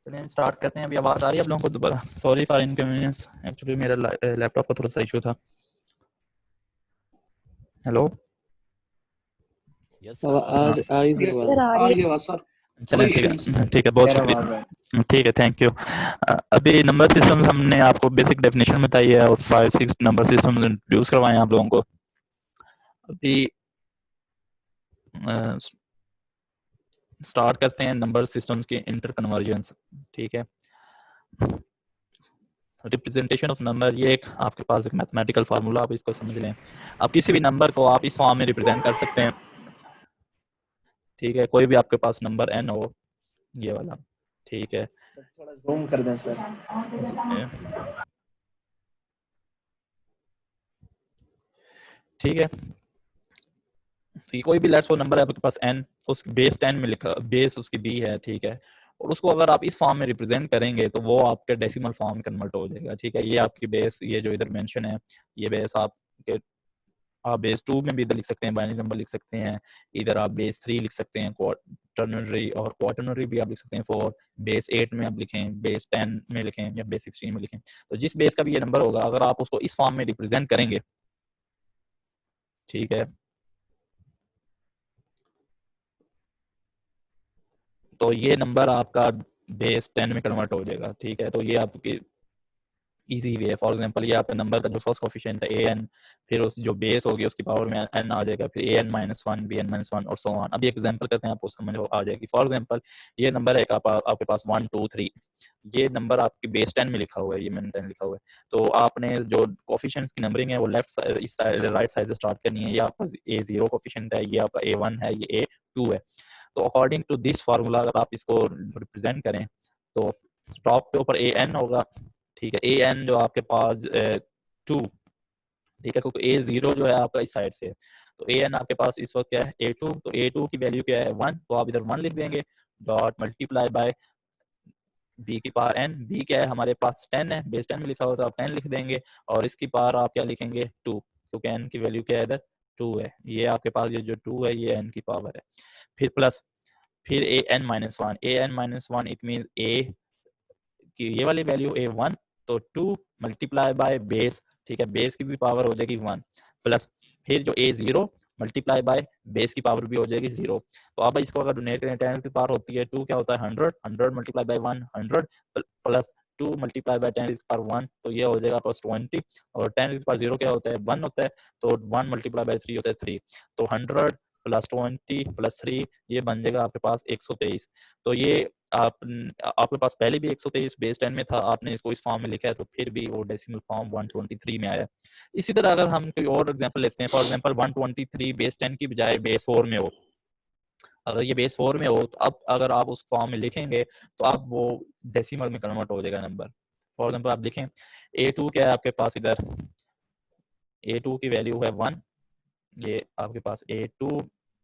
चलिए स्टार्ट करते हैं। अभी आवाज़ आ रही है आप लोगों को दोबारा? सॉरी फॉर इनकन्वीनियंस, एक्चुअली मेरा लैपटॉप का थोड़ा सा इशू था। हेलो, यस अब आ रही थी आवाज। आ रही है सर। चलिए ठीक है, बहुत शुक्रिया। ठीक है, थैंक यू। अभी नंबर सिस्टम हमने आपको बेसिक डेफिनेशन बताई है और 5-6 नंबर सिस्टम इंट्रोड्यूस करवाए हैं आप लोगों को। अभी स्टार्ट करते हैं नंबर सिस्टम्स के इंटर कन्वर्जन्स। ठीक है, रिप्रेजेंटेशन ऑफ नंबर, ये एक आपके पास एक मैथमेटिकल फार्मूला, आप इसको समझ लें। आप किसी भी नंबर को आप इस फॉर्म में रिप्रेजेंट कर सकते हैं। ठीक है, कोई भी आपके पास नंबर n हो, ये वाला। ठीक है, थोड़ा जूम कर दें सर। ठीक है, तो ये कोई भी लेट्स सो नंबर है आपके पास n, उस बेस 10 में लिखा, बेस उसकी b है। ठीक है, और उसको अगर आप इस फॉर्म में रिप्रेजेंट करेंगे तो वो आपके डेसिमल फॉर्म में कन्वर्ट हो जाएगा। ठीक है, ये आपकी बेस, ये जो इधर मेंशन है, ये बेस आपके, आप बेस 2 में भी इधर लिख सकते हैं, बाइनरी नंबर लिख सकते हैं, इधर आप बेस 3 लिख सकते हैं, टर्नरी और क्वाटर्नरी भी आप लिख सकते हैं, 4 बेस 8 में आप लिखें, बेस 10 में लिखें या बेस 16 में लिखें। तो जिस बेस का भी ये नंबर होगा, अगर आप उसको इस फॉर्म में रिप्रेजेंट करेंगे, ठीक है, तो ये नंबर आपका बेस 10 में कन्वर्ट हो जाएगा। ठीक है, तो ये आपकी इजी वे है। फॉर एग्जांपल, ये आपका नंबर का जो फर्स्ट कोफिशिएंट है an, फिर उस जो बेस होगी उसकी पावर में n आ जाएगा, फिर an - 1 bn - 1 और सो ऑन। अभी एग्जांपल करते हैं, आपको समझ आ जाएगी। फॉर एग्जांपल, ये नंबर है आपके पास 1 2 3, ये नंबर आपकी बेस 10 में लिखा हुआ है, ये मैंने 10 लिखा हुआ है। तो आपने जो कोफिशिएंट्स की नंबरिंग है वो लेफ्ट साइड, इस साइड, राइट साइड से स्टार्ट करनी है। ये आपका a0 कोफिशिएंट है, ये आपका a1 है, ये a2 है। तो अकॉर्डिंग टू दिस फार्मूला अगर आप इसको रिप्रेजेंट करें तो टॉप के ऊपर an होगा। ठीक है, an जो आपके पास 2, ठीक है, क्योंकि a0 जो है आपका इस साइड से है, तो an आपके पास इस वक्त क्या है a2, तो a2 की वैल्यू क्या है 1, तो आप इधर 1 लिख देंगे, डॉट मल्टीप्लाई बाय b की पावर n, b क्या है हमारे पास 10 है, बेस 10 में लिखा हुआ तो आप 10 लिख देंगे, और इसकी पावर आप क्या लिखेंगे 2, क्योंकि n की वैल्यू क्या है इधर 2 है। ये आपके पास ये जो 2 है ये n की पावर है। फिर प्लस, फिर an - 1, an - 1 it mean a कि ये वाली वैल्यू a1, तो 2 मल्टीप्लाई बाय बेस, ठीक है, बेस की भी पावर हो जाएगी 1, प्लस फिर जो a0 मल्टीप्लाई बाय बेस की पावर भी हो जाएगी 0। तो अब इसको अगर डोनेट करें, 10 की पावर होती है 2, क्या होता है 100, 100 multiply by 1 100, plus 2 multiply by 10 की पावर 1, तो ये हो जाएगा प्लस 20, और 10 की पावर 0 क्या होता है 1 होता है, तो 1 मल्टीप्लाई बाय 3 होता है 3, तो 100 प्लस 20 प्लस 3, ये बन जाएगा आपके पास 123। तो ये आप, आपके पास पहले भी 123 बेस 10 में था, आपने इसको इस फॉर्म में लिखा है, तो फिर भी वो डेसिमल फॉर्म 123 में आया। इसी तरह अगर हम कोई और एग्जांपल लेते हैं, फॉर एग्जांपल 123 बेस 10 की बजाय बेस 4 में हो, अगर ये बेस 4 में हो, तो अब अगर आप उस फॉर्म में लिखेंगे तो अब वो डेसिमल में कन्वर्ट हो जाएगा नंबर। फॉर एग्जांपल आप लिखें a2 क्या है आपके पास, इधर a2 की वैल्यू है 1, ये आपके पास a2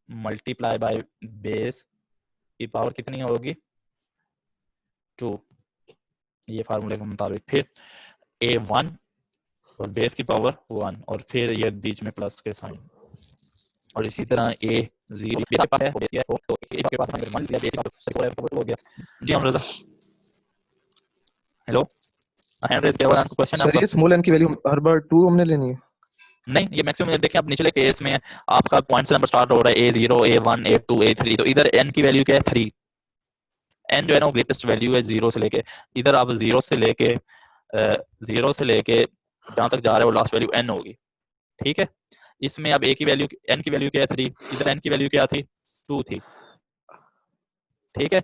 मल्टीप्लाई बाय बेस की पावर कितनी होगी 2, ये फार्मूले के मुताबिक, फिर a1 और बेस की पावर 1, और फिर ये बीच में प्लस के साइन, और इसी तरह a0 के पास है, बेस क्या है 4, तो a के पास हमने मान लिया, बेस का 4 है, तो हो गया। जी हम रजा, हेलो, हैंड रेज किया हुआ है, आपको क्वेश्चन है सर आपका? ये स्मॉल n की वैल्यू हर बार 2 हमने लेनी है? नहीं, ये मैक्सिमम देखें आप निचले केस में आपका पॉइंट से नंबर स्टार्ट हो रहा है a0 a1 a2 a3, तो इधर n की वैल्यू क्या है 3, n जो है ना वो ग्रेटेस्ट वैल्यू है 0 से लेके, इधर आप 0 से लेके जहां तक जा रहे हो लास्ट वैल्यू n होगी। ठीक है, इसमें अब a की वैल्यू, n की वैल्यू क्या है 3, इधर n की वैल्यू क्या थी 2 थी। ठीक है,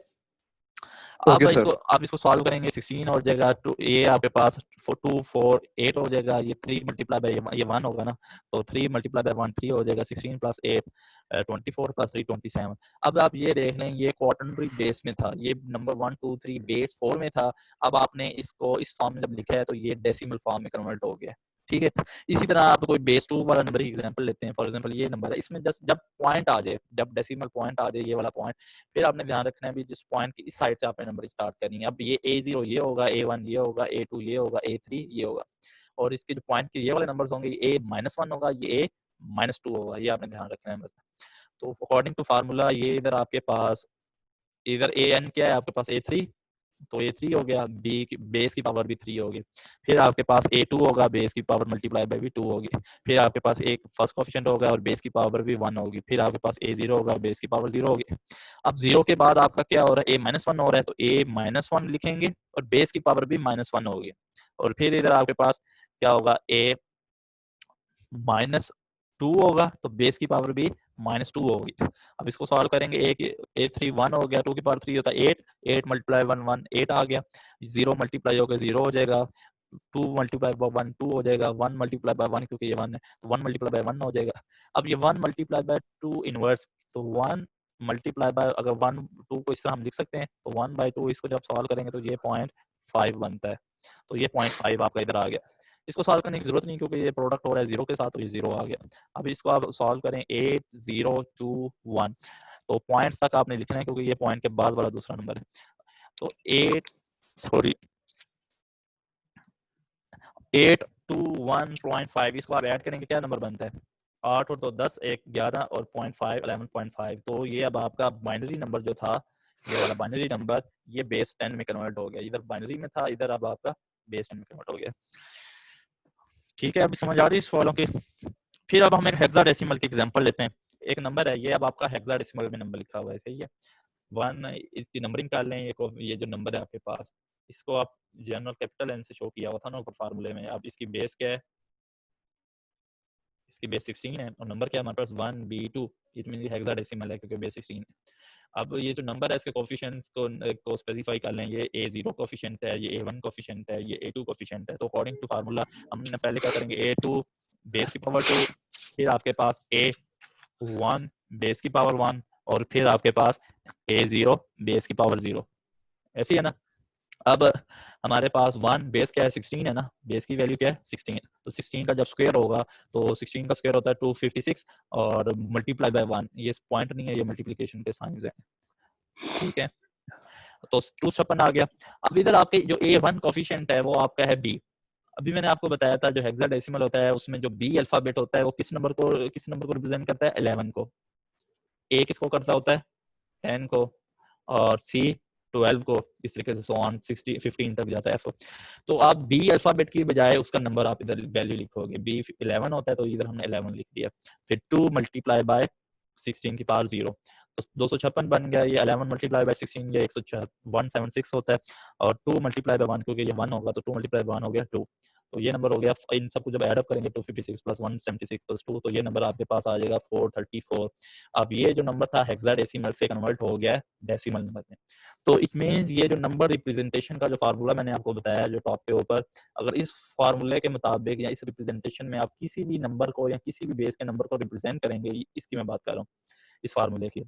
अब ओके इसको सर। आप इसको सॉल्व करेंगे, 16 हो जाएगा, टू ये आपके पास 2 4 8 हो जाएगा, ये 3 मल्टीप्लाई बाय ये 1 होगा ना, तो 3 मल्टीप्लाई बाय 1 3 हो जाएगा, 16 प्लस 8 24 प्लस 3 27। अब आप ये देख लें, ये क्वार्टनरी बेस में था, ये नंबर 1 2 3 बेस 4 में था, अब आपने इसको इस फॉर्म में जब लिखा है तो ये डेसिमल फॉर्म में कन्वर्ट हो गया। ठीक है, इसी तरह आप कोई बेस 2 वाला नंबर एग्जांपल लेते हैं, फॉर एग्जांपल ये नंबर है, इसमें जस्ट जब पॉइंट आ जाए, जब डेसिमल पॉइंट आ जाए, ये वाला पॉइंट, फिर आपने ध्यान रखना है भी जिस पॉइंट की इस साइड से आपने नंबर स्टार्ट करनी है। अब ये a0 ये होगा, a1 ये होगा, a2 ये होगा, a3 ये होगा, और इसके जो पॉइंट के ये वाले नंबर्स होंगे, ये a-1 होगा, ये a-2 होगा, ये आपने ध्यान रखना है बस। तो अकॉर्डिंग टू फार्मूला ये इधर आपके पास, इधर an क्या है आपके पास a3, तो ये 3 हो गया, बी की बेस की पावर भी 3 होगी। फिर आपके पास A2 होगा, बेस की पावर मल्टीप्लाई बाय भी 2 होगी। फिर आपके पास एक फर्स्ट कोफिशिएंट होगा और बेस की पावर भी 1 होगी। फिर आपके पास A0 होगा, बेस की पावर 0 होगी। अब 0 के बाद आपका क्या हो रहा है, A-1 हो रहा है, तो A-1 लिखेंगे और बेस की पावर भी -1 होगी। और फिर इधर आपके पास क्या होगा, A-2 होगा, तो बेस की पावर भी -2 होगी। अब इसको सॉल्व करेंगे, A3 1 हो गया, 2 की पावर 3 होता है 8, 8 मल्टीप्लाई 1 1 8 आ गया, 0 मल्टीप्लाई होकर 0 हो जाएगा, 2 मल्टीप्लाई बाय 1 2 हो जाएगा, 1 मल्टीप्लाई बाय 1 क्योंकि ये 1 है तो 1 मल्टीप्लाई बाय 1 हो जाएगा। अब ये 1 मल्टीप्लाई बाय 2 इनवर्स, तो 1 मल्टीप्लाई बाय, अगर 1 2 को इस तरह हम लिख सकते हैं, तो 1/2 इसको जब सॉल्व करेंगे तो ये 0.5 बनता है। तो ये 0.5 आपका इधर आ गया। इसको सॉल्व करने की जरूरत नहीं क्योंकि ये प्रोडक्ट हो रहा है 0 के साथ, तो ये 0 आ गया। अब इसको आप सॉल्व करें 8 0 2 1, तो पॉइंट्स तक आपने लिखना है क्योंकि ये पॉइंट के बाद वाला दूसरा नंबर है। तो 8 2 1.5 इसको आप ऐड करेंगे, क्या नंबर बनता है, 8 और 2 10, 1 11 और 0.5 11.5। तो ये अब आपका बाइनरी नंबर जो था, ये वाला बाइनरी नंबर, ये बेस 10 में कन्वर्ट हो गया। इधर बाइनरी में था, इधर अब आपका बेस 10 में कन्वर्ट हो गया। ठीक है, अभी समझ आ रही है इस वालों की। फिर अब हम एक हेक्साडेसिमल की एग्जांपल लेते हैं। एक नंबर है, ये अब आपका हेक्साडेसिमल में नंबर लिखा हुआ है, सही है। 1 इसकी नंबरिंग कर लें, ये जो नंबर है आपके पास, इसको आप जनरल कैपिटल एन से शो किया हुआ था ना ऊपर फार्मूले में। अब इसकी बेस क्या है, इसकी बेस 16 है और नंबर क्या है हमारे पास 1B2, इट मीन हेक्साडेसिमल है क्योंकि बेस 16 है। अब ये जो नंबर है इसके कोफिशिएंट्स को स्पेसिफाई कर लें, ये A0 कोफिशिएंट है, ये A1 कोफिशिएंट है, ये A2 कोफिशिएंट है। तो अकॉर्डिंग टू फार्मूला हम पहले क्या करेंगे, A2 बेस की पावर 2, फिर आपके पास A1 बेस की पावर 1 और फिर आपके पास A0 बेस की पावर 0, ऐसी है ना। अब हमारे पास 1 बेस क्या है, 16 है ना, बेस की वैल्यू क्या है 16, तो 16 का जब स्क्वायर होगा तो 16 का स्क्वायर होता है 256 और मल्टीप्लाई बाय 1, ये पॉइंट नहीं है, ये मल्टीप्लिकेशन के साइंस है। ठीक है, तो 256 आ गया। अब इधर आपके जो A1 कोफिशिएंट है वो आपका है B। अभी मैंने आपको बताया था जो हेक्साडेसिमल होता है उसमें जो B अल्फाबेट होता है वो किस नंबर को रिप्रेजेंट करता है, 11 को। A किसको करता होता है, 10 को, और C 12 को, इस तरीके से सो ऑन 60 15 तक जाता है F। तो आप बी अल्फाबेट की बजाय उसका नंबर आप इधर वैल्यू लिखोगे, बी 11 होता है तो इधर हमने 11 लिख दिया। फिर 2 मल्टीप्लाई बाय 16 की पावर 0, तो 256 बन गया। ये 11 मल्टीप्लाई बाय 16 ये 176 होता है, और 2 मल्टीप्लाई बाय 1 क्योंकि ये 1 होगा तो 2 मल्टीप्लाई बाय 1 हो गया 2, तो ये नंबर हो गया। इन सबको जब ऐड अप करेंगे 256 प्लस 176 प्लस 2, तो ये नंबर आपके पास आ जाएगा 434। अब ये जो नंबर था हेक्साडेसिमल से कन्वर्ट हो गया है डेसिमल नंबर में। तो इट मींस ये जो नंबर रिप्रेजेंटेशन का जो फार्मूला मैंने आपको बताया जो टॉप के ऊपर, अगर इस फार्मूले के मुताबिक या इस रिप्रेजेंटेशन में आप किसी भी नंबर को या किसी भी बेस के नंबर को रिप्रेजेंट करेंगे, इसकी मैं बात कर रहा हूँ इस फार्मूले की,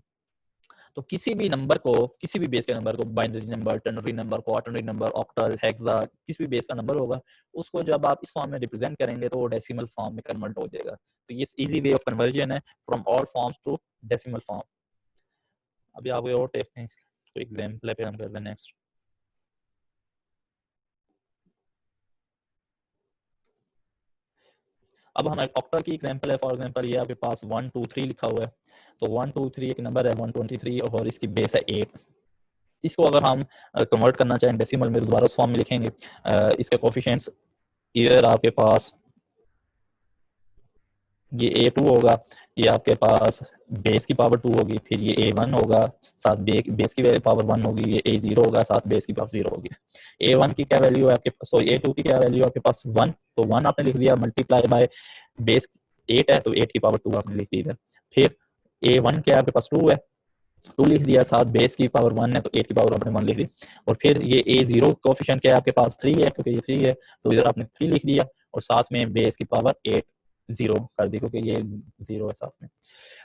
तो किसी भी नंबर को, किसी भी बेस के नंबर को, binary number, ternary number, quaternary number, octal, hexa, किसी भी बेस का नंबर होगा, उसको जब आप इस फॉर्म में रिप्रेजेंट करेंगे तो वो डेसिमल फॉर्म में कन्वर्ट हो जाएगा। तो ये इजी वे ऑफ कन्वर्जन है from all forms to decimal form. अभी आप और देखते हैं, तो एग्जांपल है, फिर हम करते हैं नेक्स्ट। अब हमारे ऑक्टल की एग्जांपल है। फॉर एग्जांपल ये आपके पास 1 2 3 लिखा हुआ है, तो 1 2 3 एक नंबर है 123 और इसकी बेस है 8। इसको अगर हम कन्वर्ट करना चाहें डेसिमल में, दोबारा उस फॉर्म में लिखेंगे। इसके कोफिशिएंट्स इधर आपके पास ये A2 होगा, ये आपके पास बेस की पावर 2 होगी, फिर ये A1 होगा, साथ बेस की पावर 1 होगी, ये A0 होगा, साथ बेस की पावर 0 होगी। A1 की क्या वैल्यू है आपके पास, सॉरी A2 की क्या वैल्यू है आपके पास 1, तो 1 आपने लिख दिया, मल्टीप्लाई बाय बेस 8 है तो 8 की पावर 2 आपने लिख दी इधर। फिर A1 क्या है आपके पास 2 है, 2 लिख दिया, साथ बेस की पावर 1 है तो 8 की पावर आपने 1 लिख दी। और फिर ये A0 कोफिशिएंट क्या है आपके पास 3 है, क्योंकि ये 3 है तो इधर आपने 3 लिख दिया, और साथ में बेस की पावर 8 0 कर दी क्योंकि ये 0 है साथ में।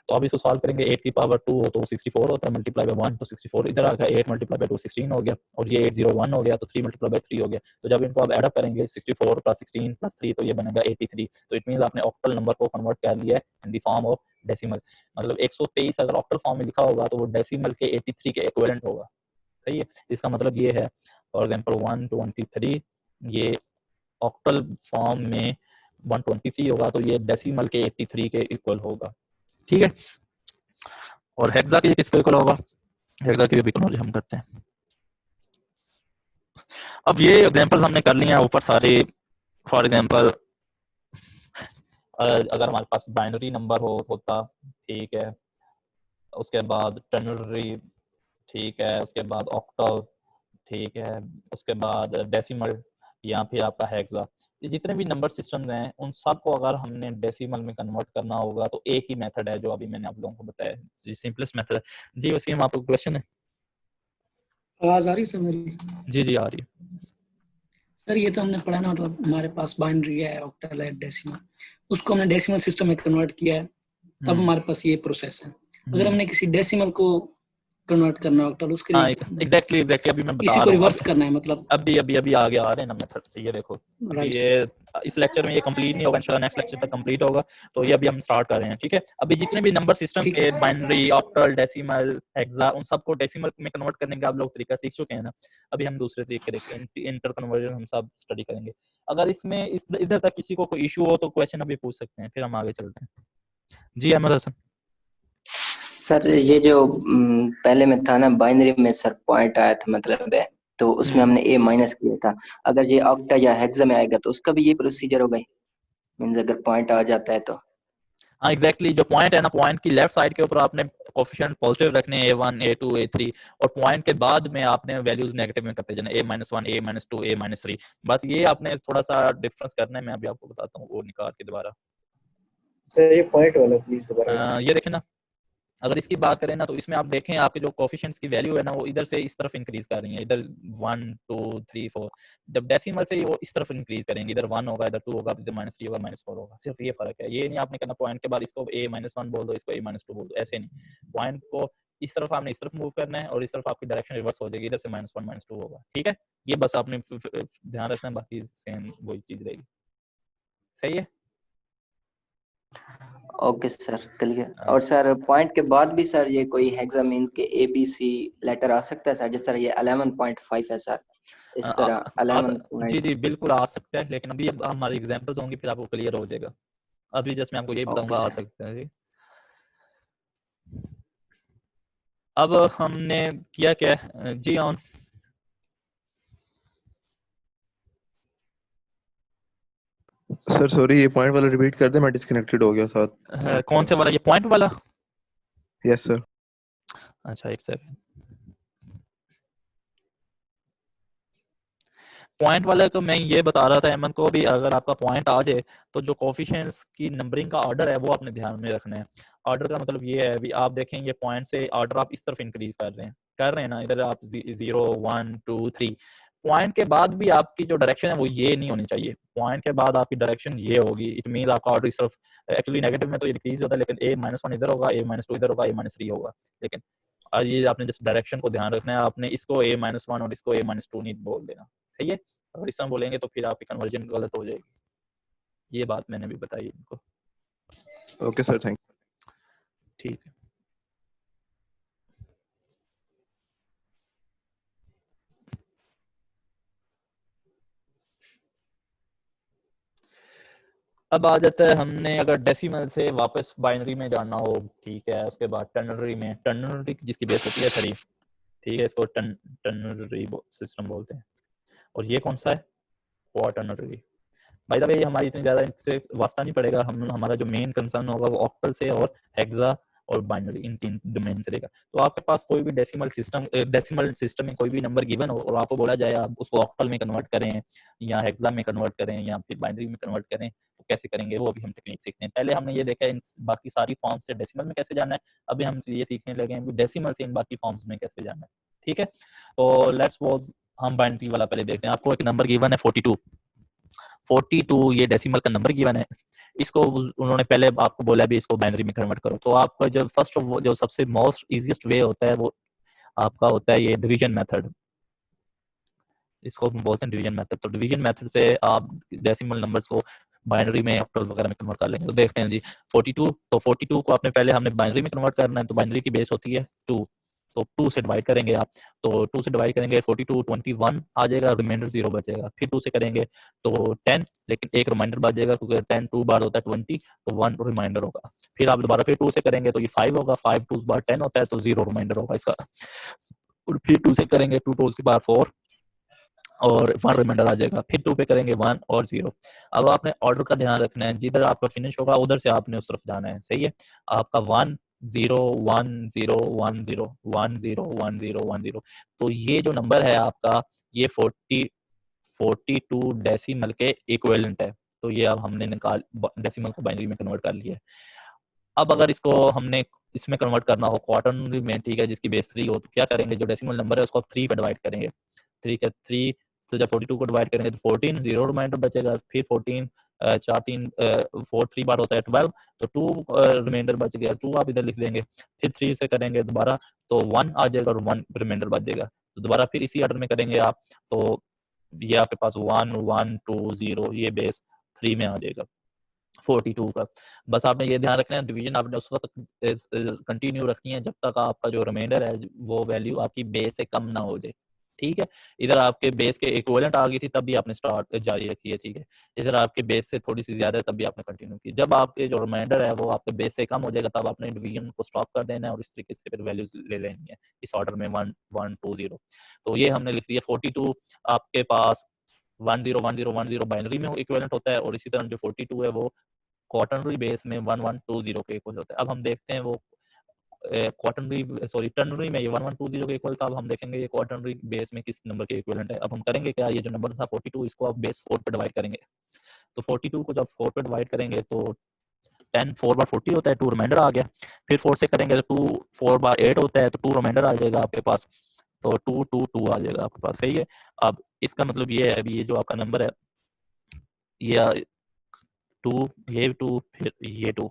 तो अब इसको सॉल्व करेंगे, 8 की पावर 2 हो तो 64 होता है, मल्टीप्लाई बाय 1 तो 64 इधर आ गया, 8 मल्टीप्लाई बाय 2 16 हो गया, और ये 801 हो गया, तो 3 मल्टीप्लाई बाय 3 हो गया। तो जब इनको आप ऐड अप करेंगे 64 प्लस 16 प्लस 3 तो ये बनेगा 83। तो इट मींस आपने ऑक्टल नंबर को कन्वर्ट कर लिया है in the form of decimal. मतलब 123 अगर ऑक्टल फॉर्म में लिखा होगा तो वो डेसिमल के 83 के इक्विवेलेंट होगा, सही है। इसका मतलब ये है, फॉर एग्जांपल 123 ये ऑक्टल फॉर्म में 123 होगा तो ये डेसिमल के 83 के इक्वल होगा, ठीक है। और हेक्सा के किसके इक्वल होगा, हेक्सा की भी हम करते हैं। अब ये एग्जांपल्स हमने कर लिए हैं ऊपर सारे। फॉर एग्जांपल अगर हमारे पास बाइनरी नंबर होता, ठीक है, उसके बाद टर्नरी, ठीक है, उसके बाद ऑक्टल, ठीक है, उसके बाद डेसिमल या फिर आपका हेक्सा, ये जितने भी नंबर सिस्टम्स हैं उन सबको अगर हमने डेसिमल में कन्वर्ट करना होगा तो एक ही मेथड है जो अभी मैंने आप लोगों को बताया, जी सिंपलेस्ट मेथड है। जी वसीम, आपको क्वेश्चन है? आवाज आ रही सर मेरी? जी जी आ रही है। सर ये तो हमने पढ़ा ना, मतलब हमारे पास बाइनरी है, ऑक्टल है, डेसिमल, उसको हमने डेसिमल सिस्टम में कन्वर्ट किया है, तब हमारे पास ये प्रोसेस है। अगर हमने किसी डेसिमल को कन्वर्ट करना है ऑक्टल, उसके हाँ लिए एग्जैक्टली अभी मैं बता इसी को रहा हूँ। रिवर्स करना है, मतलब अभी आगे आ रहे हैं ना मेथड, ये देखो अभी राइट ये इस लेक्चर में ये कंप्लीट नहीं होगा, इंशाल्लाह नेक्स्ट लेक्चर तक कंप्लीट होगा। तो ये अभी हम स्टार्ट कर रहे हैं, ठीक है। अभी जितने भी नंबर सिस्टम ठीक के है। बाइनरी, ऑक्टल, डेसिमल, हेक्सा, उन सबको डेसिमल में कन्वर्ट करने का आप लोग तरीका सीख चुके हैं ना। अभी हम दूसरे तरीके देखते हैं, इंटर कन्वर्जन हम सब स्टडी करेंगे। अगर इसमें इधर तक किसी को कोई इशू हो तो क्वेश्चन अभी पूछ सकते हैं, फिर हम आगे चलते हैं। जी अहमद हसन। सर ये जो पहले में था ना बाइनरी में, सर पॉइंट आया था मतलब है, तो उसमें हमने ए माइनस किया था। अगर ये ऑक्टा या हेक्सा में आएगा तो उसका भी ये प्रोसीजर होगा, मींस अगर पॉइंट आ जाता है तो। हाँ एग्जैक्टली, जो पॉइंट है ना, पॉइंट की लेफ्ट साइड के ऊपर आपने कोफिशिएंट पॉजिटिव रखने हैं, A1 A2 A3, और पॉइंट के बाद में आपने वैल्यूज नेगेटिव में करते जाना, A-1 A-2 A-3। बस ये आपने थोड़ा सा डिफरेंस करना है, मैं अभी आपको बताता हूँ वो निकाल के दोबारा। सर ये पॉइंट वाला प्लीज दोबारा। ये देखें ना, अगर इसकी बात करें ना तो इसमें आप देखें आपके जो कोफिशिएंट्स की वैल्यू है ना वो इधर से इस तरफ इंक्रीज कर रही है, इधर 1 2 3 4। जब डेसिमल से वो इस तरफ इंक्रीज करेंगे, इधर 1 होगा, इधर 2 होगा, इधर -3 होगा, -4 होगा, सिर्फ ये फर्क है। ये नहीं आपने कहना पॉइंट के बाद इसको A-1 बोल दो, इसको A-2 बोल दो, ऐसे नहीं। पॉइंट को इस तरफ आपने इस तरफ मूव करना है और इस तरफ आपकी डायरेक्शन रिवर्स हो जाएगी, इधर से -1 -2 होगा, ठीक है। ये बस आपने ध्यान रखना है, बाकी सेम वही चीज रहेगी। सही है। Okay sir, clear. और सर पॉइंट के बाद भी सर ये कोई हेक्सा मींस के ABC लेटर आ सकता है सर, जिस तरह ये 11.5 है सर, इस तरह 11 जी पॉइंट। जी बिल्कुल आ सकता है, लेकिन अभी हमारी एग्जांपल्स होंगी फिर आपको क्लियर हो जाएगा। अभी जस्ट मैं आपको यही ओके बताऊंगा आ सर। सकता है जी। अब हमने किया क्या जी ऑन। सर सॉरी, ये पॉइंट वाला रिपीट कर दे, मैं डिस्कनेक्टेड हो गया साथ। कौन से वाला, ये पॉइंट वाला? Yes sir. अच्छा एक सेकंड। पॉइंट वाला तो मैं ये बता रहा था अहमद को भी, अगर आपका पॉइंट आ जाए तो जो कोफिशिएंट्स की नंबरिंग का ऑर्डर है वो आपने ध्यान में रखना है। ऑर्डर का मतलब ये है भी, आप देखें ये पॉइंट से ऑर्डर आप इस तरफ इंक्रीज कर रहे हैं ना, इधर आप 0 1 2 3। पॉइंट के बाद भी आपकी जो डायरेक्शन है वो ये नहीं होनी चाहिए, पॉइंट के बाद आपकी डायरेक्शन ये होगी, इट मीन आपका ऑर्डर इस तरफ। एक्चुअली नेगेटिव में तो ये डिक्रीज होता है, लेकिन A-1 इधर होगा, A-2 इधर होगा, A-3 होगा, लेकिन ये आपने जस्ट डायरेक्शन को ध्यान रखना है, आपने इसको A-1 और इसको A-2 नहीं बोल देना, सही है। अगर इस तरह बोलेंगे तो फिर आपकी कन्वर्जन गलत हो जाएगी, ये बात मैंने भी बताई इनको। ओके सर, थैंक ठीक है। अब आ जाता है, हमने अगर डेसिमल से वापस बाइनरी में जाना हो, ठीक है, उसके बाद टर्नरी में, टर्नरी जिसकी बेस होती है 3, ठीक है, इसको टर्नरी सिस्टम बोलते हैं। और ये कौन सा है? क्वाटर्नरी। बाय द वे हमारी इतनी ज़्यादा इससे वास्ता नहीं पड़ेगा, हमारा जो मेन कंसर्न होगा वो ऑक्टल से और हेक्सा और बाइनरी, इन 3 डोमेन से रहेगा। तो आपके पास कोई भी डेसिमल सिस्टम में कोई भी नंबर गिवन हो और आपको बोला जाए आप उसको ऑक्टल में कन्वर्ट करें या हेक्सा में कन्वर्ट करें या फिर बाइनरी में कन्वर्ट करें, तो कैसे करेंगे वो अभी हम टेक्निक सीखते हैं। पहले हमने ये देखा इन बाकी सारी फॉर्म से डेसिमल में कैसे जाना है, अभी हम ये सीखने लगे हैं डेसिमल से इन बाकी फॉर्म्स में कैसे जाना है, ठीक है। तो लेट्स सपोज हम बाइनरी वाला पहले देखते हैं। आपको एक नंबर गिवन है 42, ये डेसिमल का नंबर गिवन है, इसको उन्होंने पहले आपको बोला भी इसको बाइनरी में कन्वर्ट करो। तो आपका जो फर्स्ट जो सबसे मोस्ट इजीएस्ट वे होता है वो आपका होता है ये डिवीजन मेथड, इसको हम बोलते हैं डिवीजन मेथड। तो डिवीजन मेथड से आप डेसिमल नंबर्स को बाइनरी में, ऑक्टल वगैरह में कन्वर्ट कर लेंगे। तो देखते हैं जी 42, तो 42 को आपने पहले हमने बाइनरी में कन्वर्ट करना है, तो बाइनरी की बेस होती है 2, तो 2 से डिवाइड करेंगे आप, तो 2 से डिवाइड करेंगे 42 21 आ जाएगा, रिमाइंडर 0 बचेगा। फिर 2 से करेंगे तो 10, लेकिन एक रिमाइंडर बच जाएगा क्योंकि 10 2 बार होता है 20, तो 1 रिमाइंडर होगा। फिर आप दोबारा फिर 2 से करेंगे तो ये 5 होगा, 5 2 बार 10 होता है, तो 0 रिमाइंडर होगा इसका। और फिर 2 से करेंगे 2 2 की बार 4, और 1 रिमाइंडर आ जाएगा। फिर 2 पे करेंगे 1 और 0। अब आपने ऑर्डर का ध्यान रखना है, जिधर आपका फिनिश होगा उधर से आपने उस तरफ जाना है, सही है। आपका 1 0 1 0 1 0 1 0 1 0 1 0, तो ये जो नंबर है आपका, ये 42 डेसिमल के इक्विवेलेंट है। तो ये अब हमने निकाल डेसिमल को बाइनरी में कन्वर्ट कर लिया है। अब अगर इसको हमने इसमें कन्वर्ट करना हो क्वार्टरनरी में, ठीक है, जिसकी बेस 3 हो, तो क्या करेंगे, जो डेसिमल नंबर है उसको 3 पे डिवाइड करेंगे। 3 से जब 42 को डिवाइड करेंगे तो 14 0 रिमाइंडर बचेगा, फिर 14 4 3 4 3 बार होता है 12, तो 2 रिमाइंडर बच गया, 2 आप इधर लिख देंगे। फिर 3 से करेंगे दोबारा तो 1 आ जाएगा और 1 रिमाइंडर बच जाएगा। तो दोबारा फिर इसी ऑर्डर में करेंगे आप, तो ये आपके पास 1 1 2 0 ये बेस 3 में आ जाएगा 42 का। बस आपने ये ध्यान रखना है, डिवीजन आपने उस वक्त कंटिन्यू रखनी है जब तक आपका जो रिमाइंडर है वो वैल्यू आपकी बेस से कम ना हो जाए, ठीक है। इधर आपके बेस के इक्विवेलेंट आ गई थी तब भी आपने स्टार्ट जारी रखी है, ठीक है। इधर आपके बेस से थोड़ी सी ज्यादा है तब भी आपने कंटिन्यू की। जब आपके जो रिमाइंडर है वो आपके बेस से कम हो जाएगा तब आपने डिवीजन को स्टॉप कर देना है और इस तरीके से फिर वैल्यूज ले लेनी है इस ऑर्डर में 1 1 2 0। तो ये हमने लिख दिया 42 आपके पास 1 0 1 0 1 0 बाइनरी में इक्विवेलेंट होता है, और इसी तरह जो 42 है वो क्वार्टरनरी बेस में 1 1 2 0 के इक्वल होता है। अब हम देखते हैं वो क्वार्टरनरी सॉरी टर्नरी में ये 1 1 2 0 के इक्वल था। अब हम देखेंगे ये क्वार्टरनरी बेस में किस नंबर के इक्विवेलेंट है। अब हम करेंगे क्या, ये जो नंबर था 42 इसको आप बेस 4 पे डिवाइड करेंगे। तो 42 को जब 4 पे डिवाइड करेंगे तो 10 4 बार 40 होता है, 2 रिमाइंडर आ गया। फिर 4 से करेंगे तो 2 4 बार 8 होता है, तो 2 रिमाइंडर आ जाएगा आपके पास, तो 2 2 2 आ जाएगा आपके पास, सही है। अब इसका मतलब ये है, अभी ये जो आपका नंबर है ये 2 ये 2 फिर ये 2,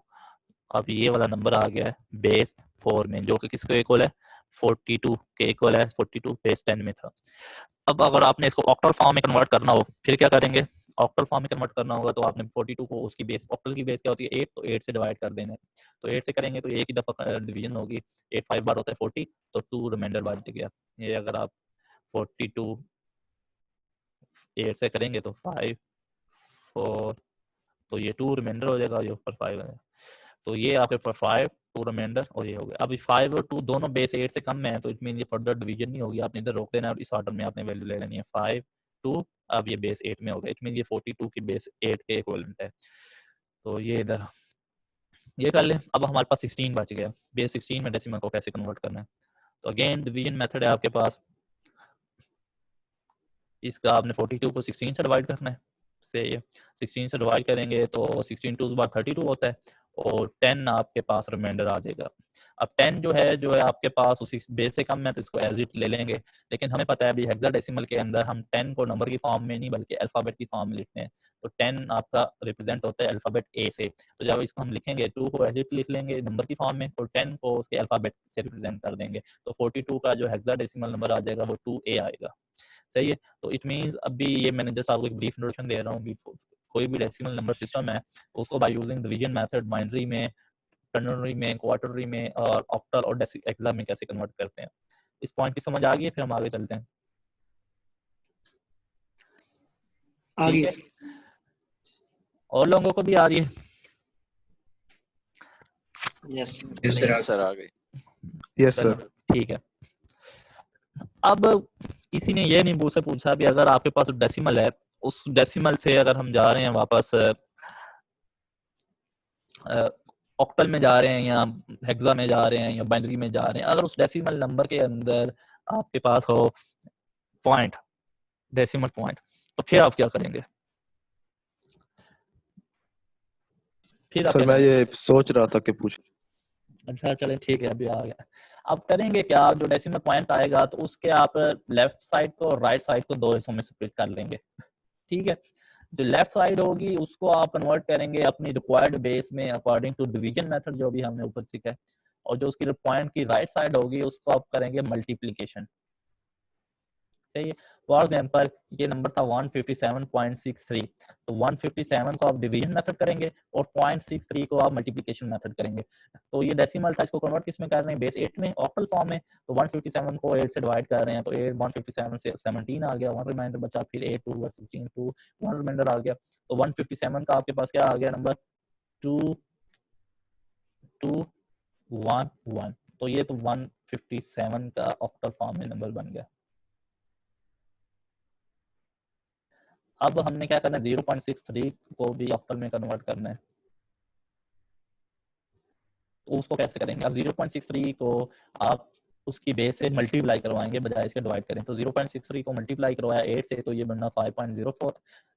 अब ये वाला नंबर आ गया है बेस 4 में, जो कि किसके इक्वल है 42 के इक्वल है, 42 बेस 10 में था। अब अगर आपने इसको ऑक्टल फॉर्म में कन्वर्ट करना हो फिर क्या करेंगे, ऑक्टल फॉर्म में कन्वर्ट करना होगा तो आपने 42 को उसकी बेस, ऑक्टल की बेस क्या होती है 8, तो 8 से डिवाइड कर देना है। तो 8 से करेंगे तो एक ही दफा डिवीजन होगी, 8 5 बार होता है 40, तो 2 रिमाइंडर बच गया। ये अगर आप 42 8 से करेंगे तो 5 4, तो ये 2 रिमाइंडर हो जाएगा, ये ऊपर 5 है, तो ये आपके पास 5 2 रिमाइंडर और ये हो गया। अभी 5 और 2 दोनों बेस 8 से कम में है, तो इट मीन ये फर्दर डिवीजन नहीं होगी, आपने इधर रोक देना है और इस ऑर्डर में आपने वैल्यू ले लेनी है 5 2। अब ये बेस 8 में हो गया, इट मीन ये 42 की बेस 8 के इक्विवेलेंट है। तो ये इधर ये कर लें। अब हमारे पास 16 बच गया, बेस 16 में डेसिमल को कैसे कन्वर्ट करना है। तो अगेन डिवीजन मेथड है आपके पास, इसका आपने 42 को 16 से डिवाइड करना है, सही है। 16 से डिवाइड करेंगे तो 16 2 बार 32 होता है और 10 आपके पास रिमाइंडर आ जाएगा। अब 10 जो है आपके पास उसी बेस से कम है तो इसको एज इट ले लेंगे, लेकिन हमें पता है अभी हेक्साडेसिमल के अंदर हम 10 को नंबर की फॉर्म में नहीं बल्कि अल्फाबेट की फॉर्म में लिखते हैं। तो 10 आपका रिप्रेजेंट होता है अल्फाबेट ए से, तो जब इसको हम लिखेंगे 2 को एज इट लिख लेंगे नंबर की फॉर्म में और 10 को उसके अल्फाबेट से रिप्रेजेंट कर देंगे, तो 42 का जो हेक्साडेसिमल नंबर आ जाएगा वो 2A आएगा, सही है। तो इट मींस अभी ये मैंने जस्ट आपको एक ब्रीफ इंट्रोडक्शन दे रहा हूँ, कोई भी डेसिमल नंबर सिस्टम है उसको by using division method binary में, टर्नरी में, क्वार्टररी में और ऑक्टल और हेक्सा में कैसे कन्वर्ट करते हैं। इस पॉइंट की समझ आ गई है, फिर हम आगे चलते हैं, ठीक है। और लोगों को भी आ रही है? यस सर आ गई। यस चलो सर। ठीक है। अब किसी ने ये नहीं मुझसे पूछा भी अगर आपके पास डेसिमल है, उस डेसिमल से अगर हम जा रहे हैं वापस ऑक्टल में जा रहे हैं या हेक्सा में जा रहे हैं या बाइनरी में जा रहे हैं, अगर उस डेसिमल नंबर के अंदर आपके पास हो पॉइंट, डेसिमल पॉइंट, तो फिर आप क्या करेंगे? फिर आप सर क्या मैं करेंगे? ये सोच रहा था कि पूछ। अच्छा चलें ठीक है, अभी आ गया। अब करेंगे क्या, जो डेसिमल पॉइंट आएगा तो उसके आप लेफ्ट साइड को और राइट साइड को दो हिस्सों में स्प्लिट कर लेंगे, ठीक है। जो लेफ्ट साइड होगी उसको आप कन्वर्ट करेंगे अपनी रिक्वायर्ड बेस में अकॉर्डिंग टू डिवीजन मेथड जो भी हमने ऊपर सीखा है, और जो उसकी पॉइंट की राइट साइड होगी उसको आप करेंगे मल्टीप्लीकेशन, सही है। फॉर एग्जांपल ये नंबर था 157.63, तो 157 को आप डिवीजन मेथड करेंगे और 0.63 को आप मल्टीप्लिकेशन मेथड करेंगे। तो ये डेसिमल था, इसको कन्वर्ट किस में कर रहे हैं, बेस 8 में, ऑक्टल फॉर्म में। तो 157 को 8 से डिवाइड कर रहे हैं तो 157 से 17 आ गया, 1 रिमाइंडर बचा, फिर 8 2 16 2 1 रिमाइंडर आ गया। तो 157 का आपके पास क्या आ गया नंबर 2 2 1 1, तो ये तो 157 का ऑक्टल फॉर्म में नंबर बन गया। अब हमने क्या करना है, 0.63 को भी ऑक्टल में कन्वर्ट करना है। तो उसको कैसे करेंगे, अब 0.63 को आप उसकी बेस से मल्टीप्लाई करवाएंगे बजाय इसके डिवाइड करें। तो 0.63 को मल्टीप्लाई करवाया 8 से, तो ये बनना 5.04।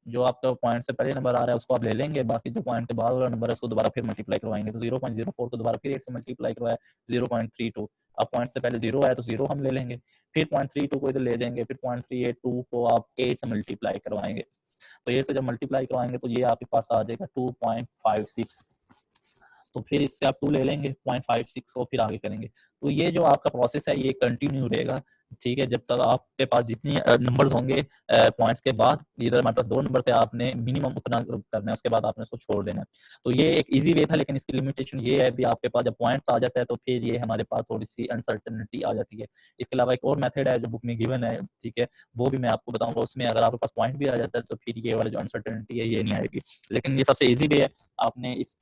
जो आपका पॉइंट से पहले नंबर आ रहा है उसको आप ले लेंगे, बाकी जो पॉइंट के बाद वाला नंबर है उसको दोबारा फिर मल्टीप्लाई करवाएंगे। तो 0.04 को दोबारा फिर 8 से मल्टीप्लाई करवाया 0.32। अब पॉइंट से पहले 0 आया तो 0 हम ले लेंगे, फिर 0.32 को इधर ले देंगे, फिर 0.382 को आप 8 से मल्टीप्लाई करवाएंगे। तो 8 से जब मल्टीप्लाई करवाएंगे तो ये आपके पास आ जाएगा 2.56। तो फिर इससे आप 2 ले लेंगे 0.56 को फिर आगे करेंगे। तो ये जो आपका प्रोसेस है ये कंटिन्यू रहेगा, ठीक है, जब तक आपके पास जितनी नंबर्स होंगे पॉइंट्स के बाद, इधर हमारे पास 2 नंबर थे, आपने मिनिमम उतना करना है, उसके बाद आपने उसको छोड़ देना है। तो ये एक इजी वे था, लेकिन इसकी लिमिटेशन ये है भी आपके पास जब पॉइंट आ जाता है तो फिर ये हमारे पास थोड़ी सी अनसर्टेनिटी आ जाती है। इसके अलावा एक और मेथड है जो बुक में गिवन है, ठीक है, वो भी मैं आपको बताऊंगा। उसमें अगर आपके पास पॉइंट भी आ जाता है तो फिर ये वाला जो अनसर्टेनिटी है ये नहीं आएगी, लेकिन ये सबसे ईजी वे है। आपने इस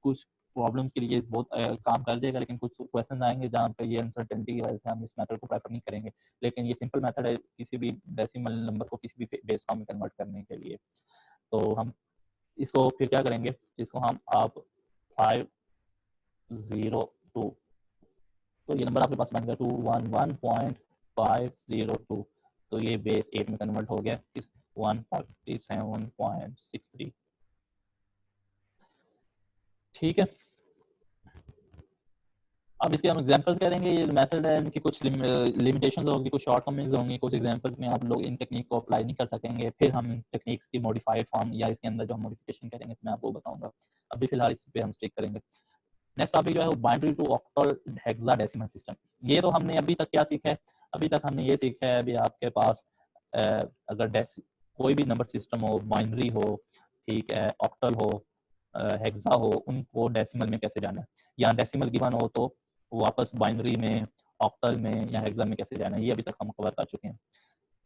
कुछ प्रॉब्लम्स के लिए बहुत काम कर देगा, लेकिन कुछ क्वेश्चन आएंगे जहाँ पे ये अनसर्टेनिटी की वजह से हम इस मेथड को प्रेफर नहीं करेंगे। लेकिन ये सिंपल मेथड है किसी भी डेसिमल नंबर को किसी भी बेस फॉर्म में कन्वर्ट करने के लिए। तो हम इसको फिर क्या करेंगे, इसको हम आप 502, तो ये नंबर आपके पास बन गया 211.502। तो ये बेस 8 में कन्वर्ट हो गया 147.63, ठीक है। अब इसके हम एग्जांपल्स करेंगे। ये मेथड है, इनकी कुछ लिमिटेशंस होंगी, कुछ शॉर्टकमिंग्स होंगी, कुछ एग्जांपल्स में आप लोग इन टेक्निक को अप्लाई नहीं कर सकेंगे। फिर हम टेक्निक्स की मॉडिफाइड फॉर्म या इसके अंदर जो हम मॉडिफिकेशन करेंगे मैं आपको बताऊंगा। अभी फिलहाल इस पे हम स्टिक करेंगे। नेक्स्ट टॉपिक जो है वो binary to octal hexadecimal system. ये तो हमने अभी तक क्या सीखा है, अभी तक हमने ये सीखा है अभी आपके पास अगर कोई भी नंबर सिस्टम हो, बाइनरी हो, ठीक है, ऑक्टल हो, हेक्सा हो, उनको डेसिमल में कैसे जाना है, या डेसिमल गिवन हो तो वापस बाइनरी में, ऑक्टल में या हेक्सा में कैसे जाना है, ये अभी तक हम कवर कर चुके हैं,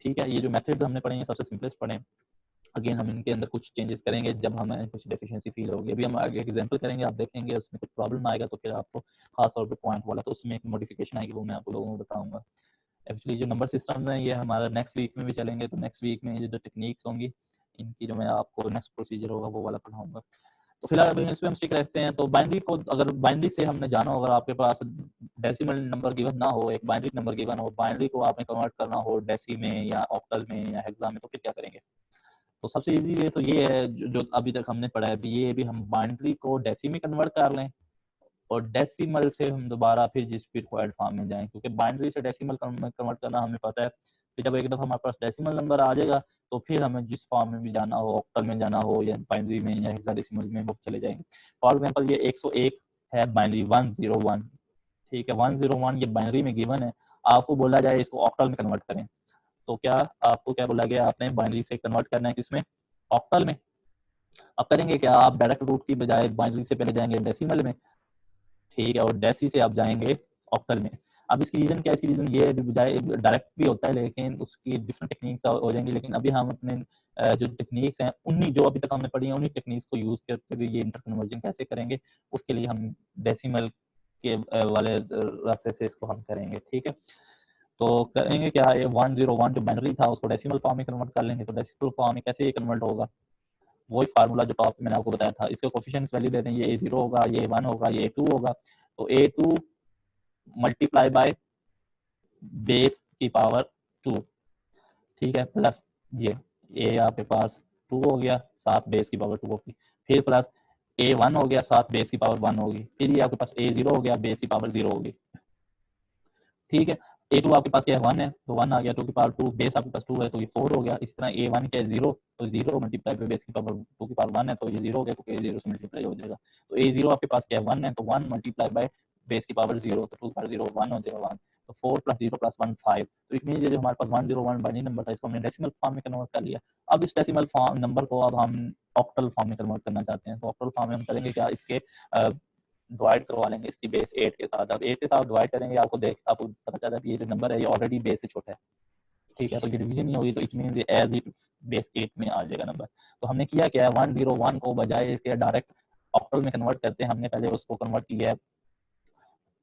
ठीक है। ये जो मेथड्स हमने पढ़े हैं सबसे सिंपलेस्ट पढ़े। अगेन हम इनके अंदर कुछ चेंजेस करेंगे जब हमें कुछ डेफिशिएंसी फील होगी। अभी हम आगे एग्जांपल करेंगे, आप देखेंगे उसमें कुछ प्रॉब्लम आएगा तो फिर आपको खास तौर पे पॉइंट वाला तो उसमें एक मॉडिफिकेशन आएगी, वो मैं आपको लोगों को बताऊंगा। एक्चुअली जो नंबर सिस्टम है ये हमारा नेक्स्ट वीक में भी चलेंगे, तो नेक्स्ट वीक में ये जो टेक्निक्स होंगी इनकी जो मैं आपको नेक्स्ट प्रोसीजर होगा वो वाला पढ़ाऊंगा। तो फिलहाल अभी इसमें हम स्टिक रहते हैं। तो बाइनरी को अगर बाइनरी से हमने जाना हो, अगर आपके पास डेसिमल नंबर गिवन ना हो, एक बाइनरी नंबर गिवन हो, बाइनरी को आपने कन्वर्ट करना हो डेसी में या ऑक्टल में या हेक्सा में, तो फिर क्या करेंगे। तो सबसे इजी वे तो ये है जो अभी तक हमने पढ़ा है, ये भी हम बाइनरी को डेसी में कन्वर्ट कर लें और डेसिमल से हम दोबारा फिर जिस रिक्वायर्ड फॉर्म में जाएं, क्योंकि बाइनरी से डेसिमल कन्वर्ट करना हमें पता है। फिर जब एक दफ़ा हमारे पास डेसिमल नंबर आ जाएगा तो फिर हमें जिस फॉर्म में भी जाना हो, ऑक्टल में जाना हो या बाइनरी में या हेक्साडेसिमल में, वो चले जाएंगे। फॉर एग्जांपल ये 101 है बाइनरी 101, ठीक है, 101 ये बाइनरी में गिवन है, आपको बोला जाए इसको ऑक्टल में कन्वर्ट करें, तो क्या आपको क्या बोला गया, आपने बाइनरी से कन्वर्ट करना है किसमें, ऑक्टल में। अब करेंगे क्या, आप डायरेक्ट रूट की बजाय बाइनरी से पहले जाएंगे डेसिमल में, ठीक है, और डेसी से आप जाएंगे ऑक्टल में। अब इसकी रीजन क्या है, इसकी रीजन ये है बजाय डायरेक्ट भी होता है लेकिन उसकी डिफरेंट टेक्निक्स हो जाएंगी। लेकिन अभी हम अपने जो टेक्निक्स हैं उन्हीं जो अभी तक हमने पढ़ी है उन्हीं टेक्निक्स को यूज करके भी ये इंटर कन्वर्जन कैसे करेंगे, उसके लिए हम डेसिमल के वाले रास्ते से इसको हम करेंगे, ठीक है। तो करेंगे क्या, ये 101 जो बाइनरी था उसको डेसिमल फॉर्म में कन्वर्ट कर लेंगे। तो डेसिमल फॉर्म में कैसे ये कन्वर्ट होगा, वही फार्मूला जो टॉप में मैंने आपको बताया था, इसके कोफिशिएंट्स वैल्यू देते हैं, ये A0 होगा, ये 1 होगा, ये A2 होगा। तो A2 मल्टीप्लाई बाय बेस की पावर 2, ठीक है, प्लस ये A आपके पास 2 हो गया, साथ बेस की पावर 2 होगी, फिर प्लस A1 हो गया, साथ बेस की पावर 1 होगी, फिर ये आपके पास A0 हो गया, बेस की पावर 0 होगी, ठीक है। A2 आपके पास क्या है 1 है, तो 1 आ गया, 2 की पावर 2, बेस आपके पास 2 है तो ये 4 हो गया। इसी तरह A1 क्या है 0, तो 0 मल्टीप्लाई बाय बेस की पावर 2 की पावर 1 है तो ये 0 हो गया, क्योंकि 0 से मल्टीप्लाई हो जाएगा। तो A0 आपके पास क्या है 1 है, तो 1 मल्टीप्लाई बाय बेस की पावर 0, तो 2 की पावर 0 1 हो जाएगा 1, तो 4 प्लस 0 प्लस 1 5। तो इट मीन ये जो हमारे पास 101 बाइनरी नंबर था इसको हमने डेसिमल फॉर्म में कन्वर्ट कर लिया। अब इस डेसिमल फॉर्म नंबर को अब हम ऑक्टल फॉर्म में कन्वर्ट करना चाहते हैं। तो ऑक्टल फॉर्म में हम करेंगे क्या, इसके डिवाइड करवा लेंगे इसकी बेस 8 के साथ। अब 8 के साथ डिवाइड करेंगे, आपको पता चला कि ये जो नंबर है ये ऑलरेडी बेस से छोटा है, ठीक है, तो ये डिवीजन नहीं होगी, तो it mean as it base 8 में आ जाएगा नंबर। तो हमने किया क्या है, 101 को बजाय इसके डायरेक्ट ऑक्टल में कन्वर्ट करते हैं, हमने पहले उसको कन्वर्ट किया है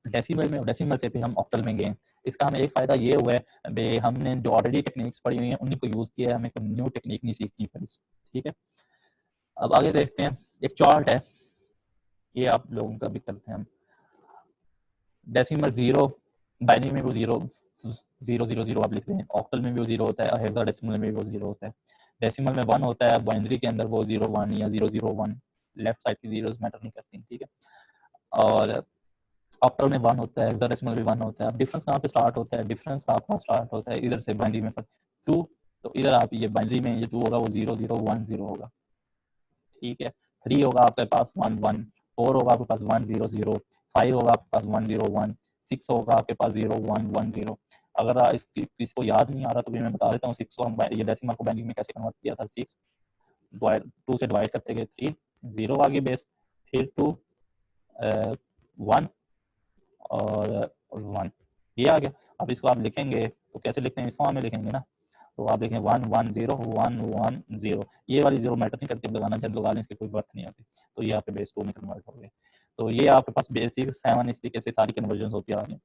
डेसिमल में और डेसिमल से फिर हम ऑक्टल में गए। इसका हमें एक फ़ायदा ये हुआ है बे हमने जो ऑलरेडी टेक्निक्स पढ़ी हुई हैं उन्हीं को यूज़ किया है, हमें कोई न्यू टेक्निक नहीं सीखनी पड़ी। ठीक है, अब आगे देखते हैं। एक चार्ट है, ये आप लोगों का भी करते हैं हम। डेसिमल 0 बाइनरी में वो 0 0 0 0 आप लिख रहे हैं, ऑक्टल में भी वो 0 होता है और हेक्साडेसिमल में भी वो 0 होता है। डेसिमल में 1 होता है, बाइनरी के अंदर वो 0 1 या 0 0 1, लेफ्ट साइड की जीरोस मैटर नहीं करती। ठीक है, और ऑक्टल में 1 होता है, हेक्साडेसिमल में 1 होता है। अब डिफरेंस कहाँ पे स्टार्ट होता है? डिफरेंस आपका स्टार्ट होता है इधर से बाइनरी में 2, तो इधर आप ये बाइनरी में ये 2 होगा वो 0 0 1 0 होगा। ठीक है, 3 होगा आपके पास 1 1, 4 होगा आपके पास 1 0 0, 5 होगा आपके पास 1 0 1, 6 होगा आपके पास 0 1 1 0। अगर इसको याद नहीं आ रहा तो भी मैं बता देता हूँ। 6 को हम ये डेसिमल को बाइनरी में कैसे कन्वर्ट किया था। 6 2 से डिवाइड करते गए 3, 0 आ गया बेस, फिर 2 1 और 1, ये आ गया। अब इसको आप लिखेंगे तो कैसे लिखते हैं? इस फॉर्म में लिखेंगे ना, तो आप देखें 1 1 0 1 1 0, ये वाली 0 मैटर नहीं करती, अब लगाना चाहे लगा लें, इसकी कोई बात नहीं आती। तो ये आपके बेस 2 में कन्वर्ट हो गए। तो ये आपके पास बेसिक 7 इस तरीके से सारी कन्वर्जन होती आ रही हैं।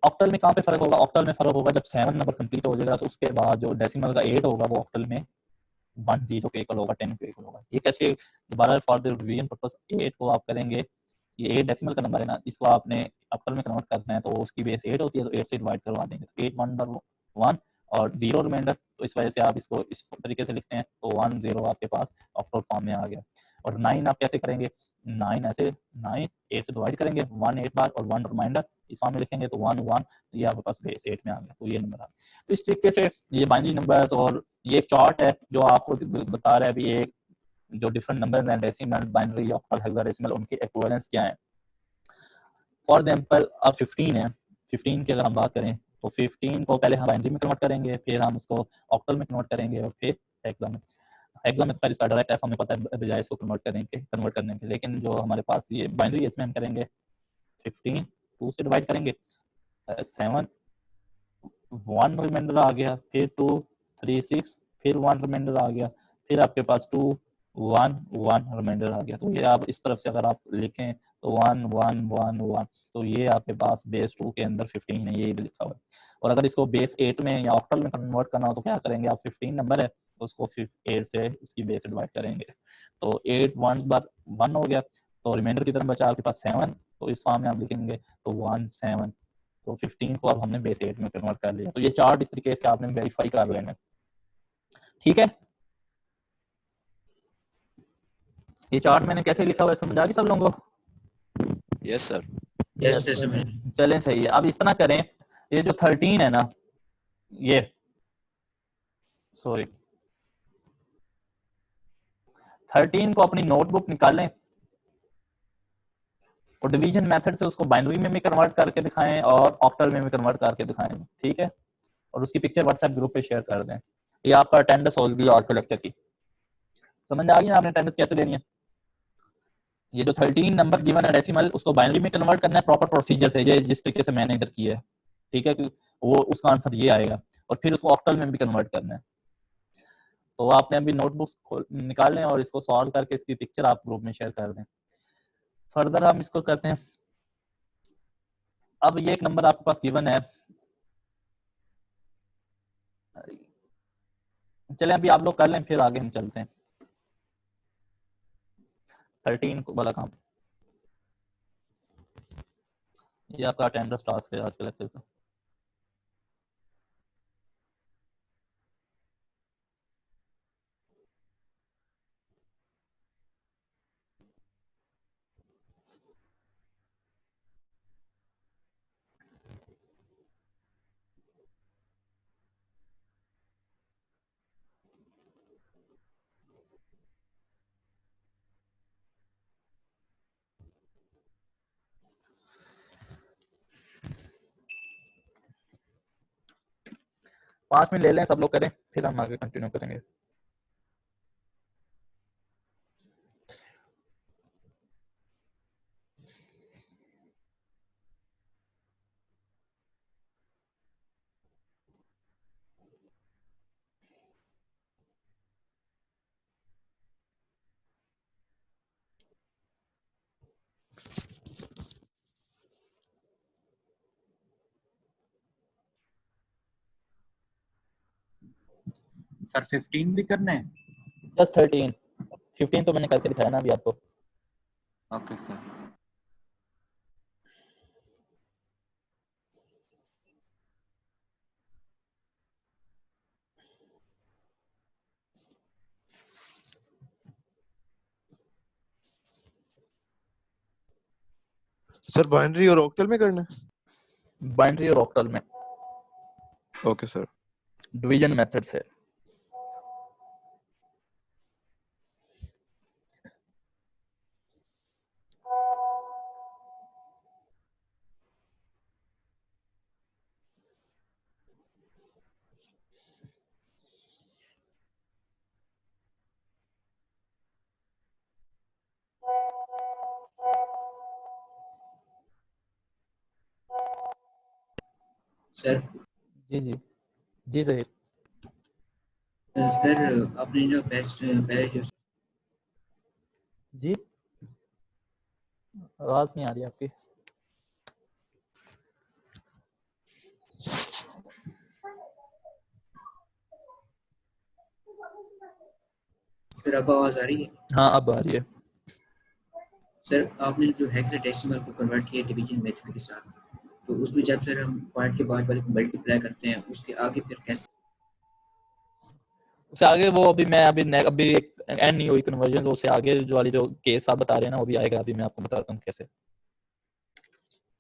ऑक्टल में कहाँ पे फर्क होगा? ऑक्टल में फर्क होगा जब 7 नंबर कंप्लीट हो जाएगा तो उसके बाद जो डेसिमल का 8 होगा वो ऑक्टल में 1 0 के इक्वल होगा, 10 के इक्वल होगा। ये कैसे? दोबारा फॉर द रिवीजन पर्पस 8 को आप करेंगे, ये 8 डेसिमल का नंबर है ना, इसको आपने ऑक्टल में कन्वर्ट करना है तो उसकी बेस 8 होती है, तो 8 से डिवाइड करवा देंगे तो 8 1 1 और 0 रिमाइंडर, तो इस वजह से आप इसको इस तरीके से लिखते हैं, तो 1 0 आपके पास ऑक्टल फॉर्म में आ गया। और 9 आप कैसे करेंगे? 9 ऐसे 9 8 से डिवाइड करेंगे 1 8 बार और 1 रिमाइंडर इस फॉर्म में लिखेंगे, तो 1 1, ये आपके पास बेस 8 में आ गया, तो ये नंबर आ गया। तो इस तरीके से ये बाइनरी नंबर्स, और ये एक चार्ट है जो आपको बता रहा है भी ये जो डिफरेंट नंबर हैं डेसिमल बाइनरी ऑक्टल हेक्साडेसिमल उनके इक्विवेलेंस क्या है। फॉर एग्जांपल अब 15 है, 15 की अगर हम बात करें तो 15 को पहले हम बाइनरी में कन्वर्ट करेंगे, फिर हम उसको ऑक्टल में कन्वर्ट करेंगे और फिर हेक्सा में। हेक्सा में तो पहले इसका डायरेक्ट है, हमें पता है बजाय इसको कन्वर्ट करने के, लेकिन जो हमारे पास ये बाइनरी है इसमें हम करेंगे 15 2 से डिवाइड करेंगे 7 1 रिमाइंडर आ गया, फिर 2 3 6, फिर 1 रिमाइंडर आ गया, फिर आपके पास 2 1 1 रिमाइंडर आ गया। तो ये आप इस तरफ से अगर आप लिखें तो 1 1 1 1, तो ये आपके पास बेस 2 के अंदर 15 है, ये भी लिखा हुआ है। और अगर इसको बेस 8 में या ऑक्टल में कन्वर्ट करना हो तो क्या करेंगे आप? 15 नंबर है तो उसको 8 से उसकी बेस डिवाइड करेंगे, तो 8 1 बार 1 हो गया, तो रिमाइंडर की तरफ बचा आपके पास 7, तो इस फॉर्म में आप लिखेंगे तो 1 7, तो 15 को अब हमने बेस 8 में कन्वर्ट कर लिया। तो ये चार्ट इस तरीके से आपने वेरीफाई कर लेना। ठीक है, ये चार्ट मैंने कैसे लिखा हुआ है समझ आ गई सब लोगों को? Yes sir. Yes sir. चलें सही है। अब इस तरह करें, ये जो 13 है ना, ये सॉरी 13 को अपनी नोटबुक निकालें और डिवीजन मेथड से उसको बाइनरी में भी कन्वर्ट करके दिखाएं और ऑक्टल में भी कन्वर्ट करके दिखाएं। ठीक है, और उसकी पिक्चर व्हाट्सएप ग्रुप पे शेयर कर दें। ये आपका अटेंडेंस होगी आज के लेक्चर की। समझ आ गई ना आपने अटेंडेंस कैसे देनी है? ये जो 13 नंबर गिवन है डेसिमल, उसको बाइनरी में कन्वर्ट करना है प्रॉपर प्रोसीजर से, ये जिस तरीके से मैंने इधर किया है। ठीक है, कि वो उसका आंसर ये आएगा, और फिर उसको ऑक्टल में भी कन्वर्ट करना है। तो आपने अभी नोटबुक्स निकाल लें और इसको सॉल्व करके इसकी पिक्चर आप ग्रुप में शेयर कर दें। फर्दर हम इसको करते हैं। अब ये एक नंबर आपके पास गिवन है, चलें अभी आप लोग कर लें फिर आगे हम चलते हैं। 13 वाला काम, ये आपका अटेंडेंस टास्क है आज के लेक्चर का। पाँच मिनट ले लें सब लोग करें, फिर हम आगे कंटिन्यू करेंगे। सर 15 भी करना है? जस्ट 13, 15 तो मैंने करके दिखाया ना अभी आपको। Okay sir. सर बाइनरी और ऑक्टल में करना है? बाइनरी और ऑक्टल में, ओके सर। डिवीजन मेथड से। सर जी जी जी सही। सर आपने जो बेस्ट पहले जो जी आवाज नहीं आ रही आपकी। सर अब आवाज आ रही है? हाँ अब आ रही है। सर आपने जो हेक्साडेसिमल को कन्वर्ट किया डिवीजन मेथड के साथ, तो उसमें जब सर हम पॉइंट के बाद वाले को मल्टीप्लाई करते हैं उसके आगे फिर कैसे? उससे आगे वो अभी मैं अभी एक एंड नहीं हुई कन्वर्जन, उससे आगे जो वाली जो केस आप बता रहे हैं ना वो भी आएगा, अभी मैं आपको बताता हूँ कैसे।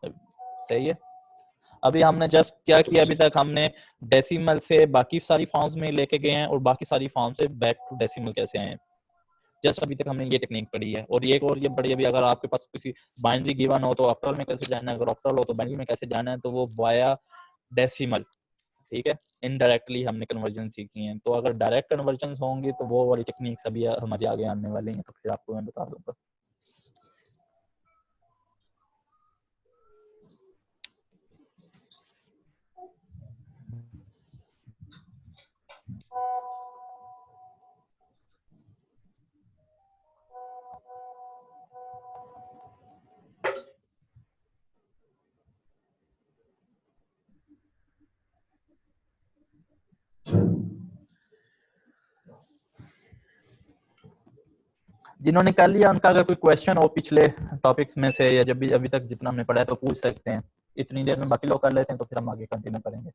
सही है। अभी हमने जस्ट क्या किया, अभी तक हमने डेसिमल से बाकी सारी फॉर्म्स में लेके गए हैं और बाकी सारी फॉर्म से बैक टू डेसिमल कैसे आए हैं, जस्ट अभी तक हमने ये टेक्निक पढ़ी है। और ये पढ़ी अभी, अगर आपके पास किसी बाइनरी गिवन हो तो ऑक्टल में कैसे जाना है, अगर ऑक्टल हो तो बाइनरी में कैसे जाना है, तो वो वाया डेसिमल, ठीक है। इनडायरेक्टली हमने कन्वर्जन सीखी है, तो अगर डायरेक्ट कन्वर्जन होंगी तो वो वाली टेक्निक्स अभी हमारे आगे आने वाली हैं, तो फिर आपको मैं बता दूंगा। जिन्होंने कर लिया उनका अगर कोई क्वेश्चन हो पिछले टॉपिक्स में से, या जब भी अभी तक जितना हमने पढ़ा है, तो पूछ सकते हैं। इतनी देर में बाकी लोग कर लेते हैं तो फिर हम आगे कंटिन्यू करेंगे।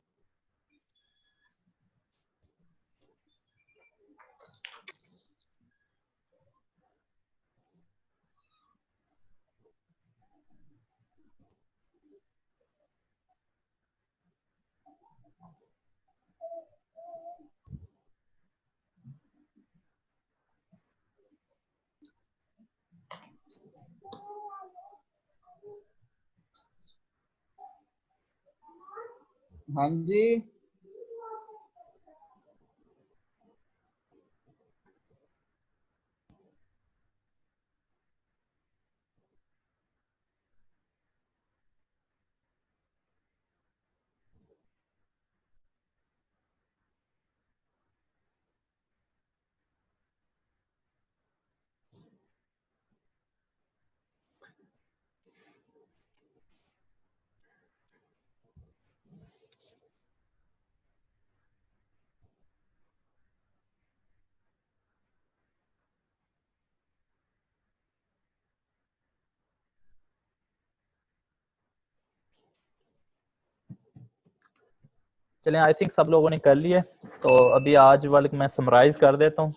हाँ जी चलें, आई थिंक सब लोगों ने कर लिए, तो अभी आज वाले मैं समराइज कर देता हूँ,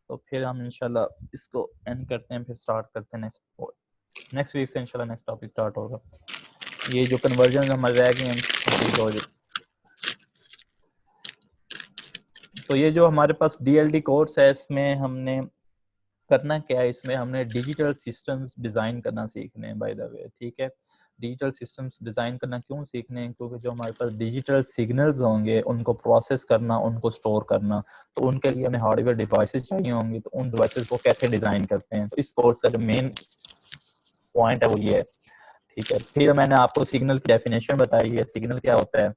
तो फिर हम इंशाल्लाह इसको एंड करते हैं, फिर स्टार्ट करते हैं नेक्स्ट वीक से इंशाल्लाह नेक्स्ट टॉपिक स्टार्ट होगा। ये जो कन्वर्जन हमारे रह गए हैं कंप्लीट हो जाए। तो ये जो हमारे पास DLD कोर्स है, इसमें हमने करना क्या है, इसमें हमने डिजिटल सिस्टम्स डिज़ाइन करना सीखने हैं बाय द वे, ठीक है। डिजिटल सिस्टम्स डिज़ाइन करना क्यों सीखने हैं, क्योंकि जो हमारे पास डिजिटल सिग्नल्स होंगे उनको प्रोसेस करना, उनको स्टोर करना, तो उनके लिए हमें हार्डवेयर डिवाइसेस चाहिए होंगे, तो उन डिवाइसेस को कैसे डिज़ाइन करते हैं, तो इस कोर्स का जो मेन पॉइंट है वो ये है, ठीक है। फिर मैंने आपको सिग्नल की डेफिनेशन बताई है, सिग्नल क्या होता है,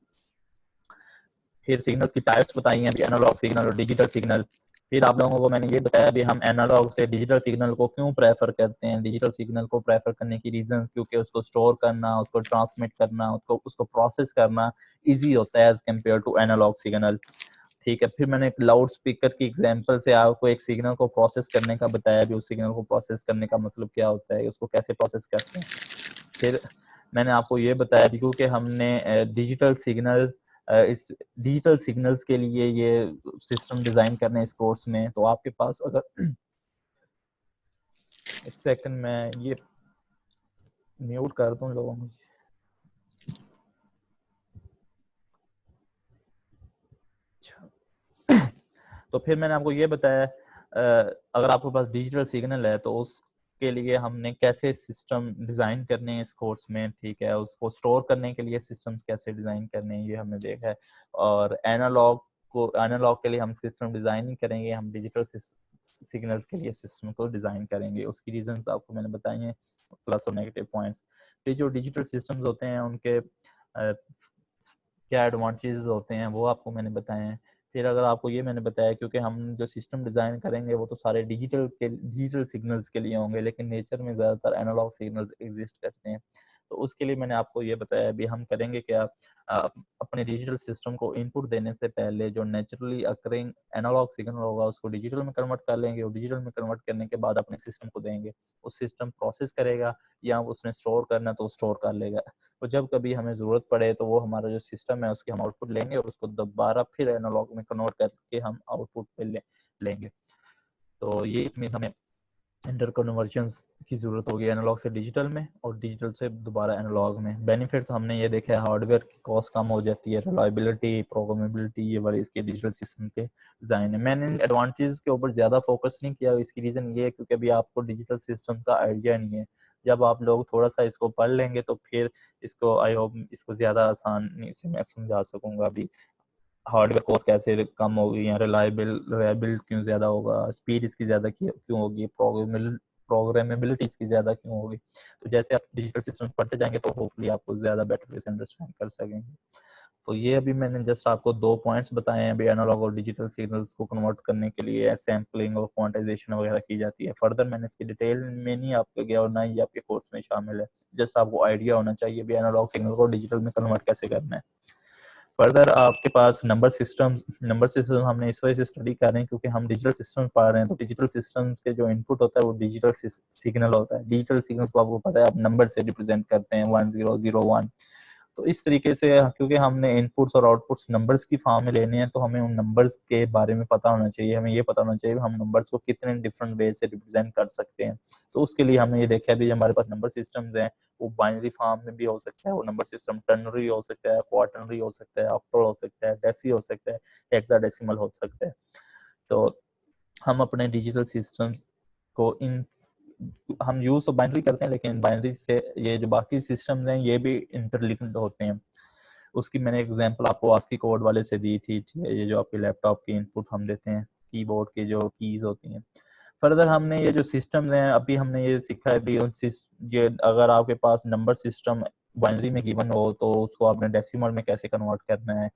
फिर सिग्नल्स की टाइप्स बताई हैं, एनालॉग सिग्नल और डिजिटल सिग्नल। फिर आप लोगों को मैंने ये बताया अभी हम एनालॉग से डिजिटल सिग्नल को क्यों प्रेफर करते हैं, डिजिटल सिग्नल को प्रेफर करने की रीजन क्योंकि उसको स्टोर करना, उसको ट्रांसमिट करना, उसको प्रोसेस करना इजी होता है as compare to analog signal. ठीक है। फिर मैंने एक लाउड स्पीकर की एग्जांपल से आपको एक सिग्नल को प्रोसेस करने का बताया भी, उस सिग्नल को प्रोसेस करने का मतलब क्या होता है, उसको कैसे प्रोसेस करते हैं। फिर मैंने आपको ये बताया भी क्योंकि हमने डिजिटल सिग्नल इस डिजिटल सिग्नल्स के लिए ये सिस्टम डिज़ाइन करने इस कोर्स में, तो आपके पास अगर एक सेकंड मैं ये म्यूट कर दूं लोगों को। तो फिर मैंने आपको ये बताया अगर आपके पास डिजिटल सिग्नल है तो उसके लिए हमने कैसे सिस्टम डिज़ाइन करने हैं इस कोर्स में, ठीक है। उसको स्टोर करने के लिए सिस्टम्स कैसे डिज़ाइन करने हैं ये हमने देखा है। और एनालॉग के लिए हम सिस्टम डिज़ाइन नहीं करेंगे, हम डिजिटल सिग्नल्स के लिए सिस्टम को डिज़ाइन करेंगे। उसकी रीजंस आपको मैंने बताई हैं, प्लस और नेगेटिव पॉइंट्स। फिर जो डिजिटल सिस्टम्स होते हैं उनके क्या एडवांटेजेस होते हैं वो आपको मैंने बताए हैं। फिर अगर आपको ये मैंने बताया क्योंकि हम जो सिस्टम डिज़ाइन करेंगे वो तो सारे डिजिटल सिग्नल्स के लिए होंगे, लेकिन नेचर में ज़्यादातर एनालॉग सिग्नल्स एग्जिस्ट करते हैं। तो उसके लिए मैंने आपको ये बताया अभी हम करेंगे क्या, अपने डिजिटल सिस्टम को इनपुट देने से पहले जो नेचुरली अकरिंग एनालॉग सिग्नल होगा उसको डिजिटल में कन्वर्ट कर लेंगे, और डिजिटल में कन्वर्ट करने के बाद अपने सिस्टम को देंगे। उस सिस्टम प्रोसेस करेगा या उसने स्टोर करना तो स्टोर कर लेगा। तो जब कभी हमें ज़रूरत पड़े तो वो हमारा जो सिस्टम है उसके हम आउटपुट लेंगे और उसको दोबारा फिर एनालॉग में कन्वर्ट करके हम आउटपुट पे लेंगे। तो ये इट मीन हमें इंटर कन्वर्जन्स की ज़रूरत होगी एनालॉग से डिजिटल में और डिजिटल से दोबारा एनालॉग में। बेनिफिट्स हमने ये देखा है, हार्डवेयर की कॉस्ट कम हो जाती है, रिलायबिलिटी, प्रोग्रामेबिलिटी, ये वाले इसके डिजिटल सिस्टम के डिज़ाइन है। मैंने एडवांटेज के ऊपर ज़्यादा फोकस नहीं किया, इसकी रीज़न ये है क्योंकि अभी आपको डिजिटल सिस्टम का आइडिया नहीं है। जब आप लोग थोड़ा सा इसको पढ़ लेंगे तो फिर इसको आई होप इसको ज़्यादा आसानी से मैं समझा सकूँगा। अभी हार्डवेयर कॉस्ट कैसे कम होगी या रिलायबल क्यों ज़्यादा होगा, स्पीड इसकी ज़्यादा क्यों होगी, प्रोग्रामेबिलिटी इसकी ज़्यादा क्यों होगी। तो जैसे आप डिजिटल सिस्टम पढ़ते जाएंगे तो होपफुली आपको ज़्यादा बेटर वे से अंडरस्टैंड कर सकेंगे। तो ये अभी मैंने जस्ट आपको 2 पॉइंट्स बताए हैं अभी एनालॉग और डिजिटल सिग्नल्स को कन्वर्ट करने के लिए सैम्पलिंग और क्वांटाइजेशन वगैरह की जाती है। फर्दर मैंने इसकी डिटेल में नहीं आपको गया और ना ही आपके कोर्स में शामिल है, जस्ट आपको आइडिया होना चाहिए भी एनालॉग सिग्नल को डिजिटल में कन्वर्ट कैसे करना है। फर्दर आपके पास नंबर सिस्टम हमने इस वजह से स्टडी कर रहे हैं क्योंकि हम डिजिटल सिस्टम पढ़ रहे हैं। तो डिजिटल सिस्टम्स के जो इनपुट होता है वो डिजिटल सिग्नल होता है। डिजिटल सिग्नल्स को आपको पता है आप नंबर से रिप्रेजेंट करते हैं 1001। तो इस तरीके से क्योंकि हमने इनपुट्स और आउटपुट्स नंबर्स की फॉर्म में लेने हैं तो हमें उन नंबर्स के बारे में पता होना चाहिए। हमें ये पता होना चाहिए हम नंबर्स को कितने डिफरेंट वे से रिप्रेजेंट कर सकते हैं। तो उसके लिए हमने ये देखा है भी हमारे पास नंबर सिस्टम्स हैं, वो बाइनरी फॉर्म में भी हो सकता है, वो नंबर सिस्टम टर्नरी हो सकता है, क्वार्टनरी हो सकता है, ऑक्टल हो सकता है, डेसी हो सकता है, हेक्साडेसिमल हो सकता है। तो हम अपने डिजिटल सिस्टम्स को हम यूज तो बाइनरी करते हैं, लेकिन बाइनरी से ये जो बाकी सिस्टम्स हैं ये भी इंटरलिंक्ड होते हैं। उसकी मैंने एग्जांपल आपको आस्की कोड वाले से दी थी। ये जो आपके लैपटॉप की इनपुट हम देते हैं, कीबोर्ड की जो कीज होती हैं। फर्दर हमने ये जो सिस्टम्स हैं अभी हमने ये सीखा है भी ये अगर आपके पास नंबर सिस्टम बाइनरी में गिवन हो तो उसको आपने डेसिमल में कैसे कन्वर्ट करना है,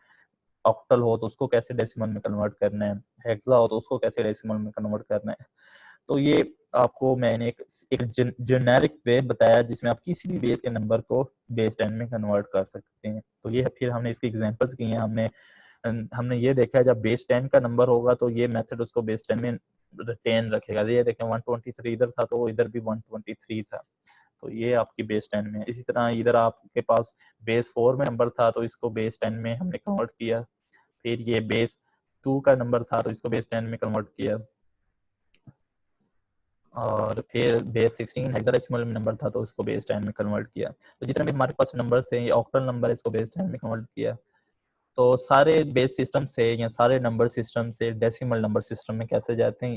ऑक्टल हो तो उसको कैसे डेसिमल में कन्वर्ट करना है, हेक्सा हो तो उसको कैसे डेसिमल में कन्वर्ट करना है। तो ये आपको मैंने एक जेनेरिक वे बताया जिसमें आप किसी भी बेस के नंबर को बेस 10 में कन्वर्ट कर सकते हैं। तो ये फिर हमने इसकी एग्जांपल्स की हैं। हमने ये देखा है जब बेस 10 का नंबर होगा तो ये मेथड उसको बेस 10 में रिटेन रखेगा। ये देखें 123 इधर था तो इधर भी 123 था, तो ये आपकी बेस 10 में। इसी तरह इधर आपके पास बेस 4 में नंबर था तो इसको बेस 10 में हमने कन्वर्ट किया। फिर ये बेस 2 का नंबर था तो इसको बेस 10 में कन्वर्ट किया। और फिर बेस 16 हेक्साडेसिमल में नंबर था तो इसको बेस 10 में कन्वर्ट किया। तो जितने भी हमारे पास नंबर है ये ऑक्टल नंबर है, इसको बेस 10 में कन्वर्ट किया। तो सारे बेस सिस्टम से या सारे नंबर सिस्टम से डेसिमल नंबर सिस्टम में कैसे जाते हैं,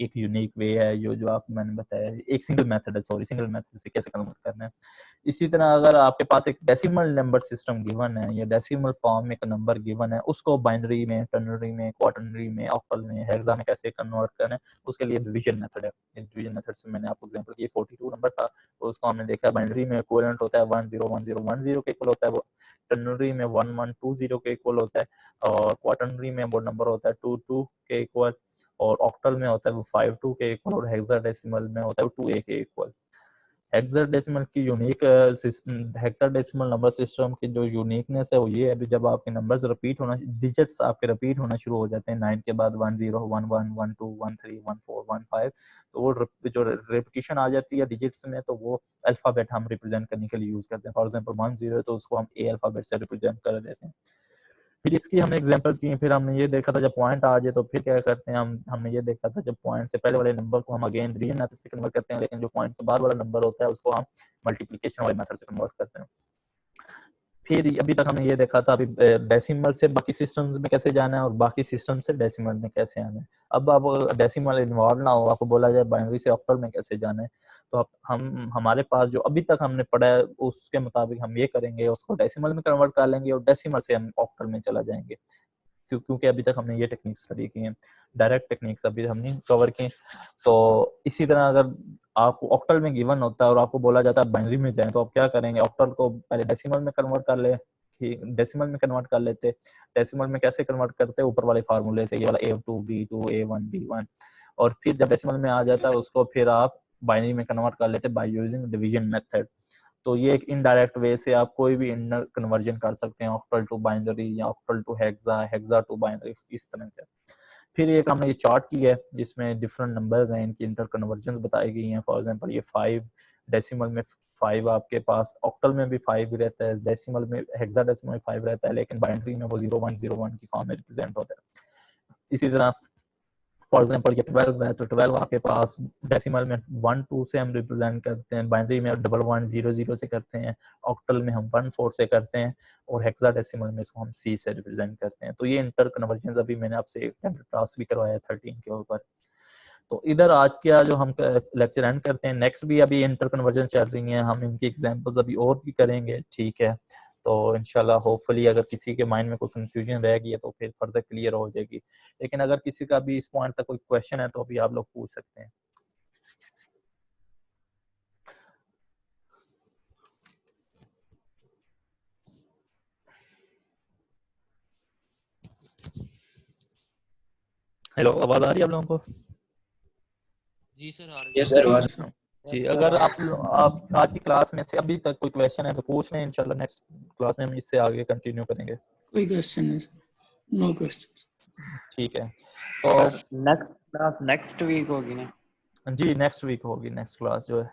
एक यूनिक वे है जो आपको मैंने बताया। एक सिंगल मेथड से कैसे कन्वर्ट करना है। इसी तरह अगर आपके पास एक डेसिमल नंबर सिस्टम गिवन है या डेसिमल फॉर्म में एक नंबर गिवन है, उसको बाइनरी में, टर्नरी में, क्वार्टनरी में, ऑक्टल में, हेक्सा में कैसे कन्वर्ट करना है, उसके लिए डिवीजन मेथड है। डिवीजन मेथड से मैंने आपको एग्जांपल की 42 नंबर था, उसको हमने देखा बाइनरी में इक्विवेलेंट होता है 101010 के इक्वल होता है, वो टर्नरी में 1120 के इक्वल होता है, और क्वार्टनरी में वो नंबर होता है 22 के इक्वल, और ऑक्टल में होता है वो 52 के इक्वल, और हेक्साडेसिमल में होता है वो 2A के इक्वल। हेक्साडेसिमल की यूनिक हेक्साडेसिमल नंबर सिस्टम की जो यूनिकनेस है वो ये है कि जब आपके नंबर्स रिपीट होना, डिजिट्स आपके रिपीट होना शुरू हो जाते हैं 9 के बाद 10 11 12 13 14 15, तो वो जो रिपीटिशन आ जाती है डिजिट्स में, तो वो अल्फ़ाबेट हम रिप्रेजेंट करने के लिए यूज़ करते हैं। फॉर एग्जांपल 10 है तो उसको हम ए अल्फ़ाबेट से रिप्रेजेंट कर देते हैं। फिर इसकी हमने एग्जांपल्स किए, फिर हमने ये देखा था जब पॉइंट आ जाए तो फिर क्या करते हैं हमने ये देखा था जब पॉइंट से पहले वाले नंबर को हम अगेन रियल मेथड से कन्वर्ट करते हैं, लेकिन जो पॉइंट के बाद वाला नंबर होता है उसको हम मल्टीप्लिकेशन वाले मेथड से कन्वर्ट करते हैं। फिर अभी तक हमने ये देखा था अभी डेसिमल से बाकी सिस्टम्स में कैसे जाना है और बाकी सिस्टम से डेसिमल में कैसे आना है। अब आप डेसिमल इन्वॉल्व ना हो, आपको बोला जाए बाइनरी से ऑक्टल में कैसे जाना है, तो हम हमारे पास जो अभी तक हमने पढ़ा है उसके मुताबिक हम ये करेंगे, उसको डेसिमल में कन्वर्ट कर लेंगे और डेसिमल से हम ऑक्टल में चला जाएंगे, क्योंकि अभी तक हमने ये टेक्निक्स स्टडी की हैं, डायरेक्ट टेक्निक्स अभी हमने कवर की। तो इसी तरह अगर आपको ऑक्टल में गिवन होता है और आपको बोला जाता है बाइनरी में जाएं, तो आप क्या करेंगे, ऑक्टल को पहले डेसिमल में कन्वर्ट कर ले, डेसिमल में कन्वर्ट कर लेते। डेसिमल में कैसे कन्वर्ट करते, ऊपर वाले फार्मूले से, ये वाला A2 B2 A1 B1, और फिर जब डेसिमल में आ जाता है उसको फिर आप बाइनरी में कन्वर्ट कर लेते बाय यूजिंग डिवीजन मेथड। तो ये एक इनडायरेक्ट वे से आप कोई भी इनर कन्वर्जन कर सकते हैं, ऑक्टल टू बाइनरी या octal to hexa, hexa to binary, इस तरह का। फिर एक हमने ये चार्ट की है जिसमें डिफरेंट नंबर्स हैं, इनकी इंटर कन्वर्जन बताई गई हैं। फॉर एग्जांपल ये 5 डेसिमल में 5 आपके पास, ऑक्टल में भी 5 रहता है, डेसिमल में हेक्साडेसिमल में 5 रहता है, लेकिन बाइनरी में वो 0101 की फॉर्म में रिप्रेजेंट होता है। इसी तरह फॉर एग्जांपल ये 12 है तो 12 आपके पास डेसिमल में 1 2 से हम रिप्रेजेंट करते हैं, बाइनरी में 1100 से करते हैं, ऑक्टल में हम 14 से करते हैं, और हेक्साडेसिमल में इसको हम C से रिप्रेजेंट करते हैं। तो ये इंटर कन्वर्जन अभी मैंने आपसे एक टास्क भी करवाया 13 के ऊपर। तो इधर आज का जो हम लेक्चर एंड करते हैं, नेक्स्ट भी अभी इंटर कन्वर्जन चल रही हैं, हम इनकी एग्जांपल्स अभी और भी करेंगे, ठीक है। तो इंशाल्लाह होपफुली अगर किसी के माइंड में कोई कंफ्यूजन रह गई है तो फिर फर्दर क्लियर हो जाएगी, लेकिन अगर किसी का भी इस पॉइंट तक कोई क्वेश्चन है तो अभी आप लोग पूछ सकते हैं। हेलो, आवाज आ रही है आप लोगों को? जी सर आ रही यस सर, आवाज जी, अगर आप आज की क्लास में से अभी तक कोई क्वेश्चन है तो पूछ लें, इंशाल्लाह नेक्स्ट क्लास में हम इससे आगे कंटिन्यू करेंगे। कोई क्वेश्चन नहीं सर, नो क्वेश्चन। ठीक है, तो नेक्स्ट क्लास नेक्स्ट वीक होगी ना? जी नेक्स्ट वीक होगी नेक्स्ट क्लास जो है,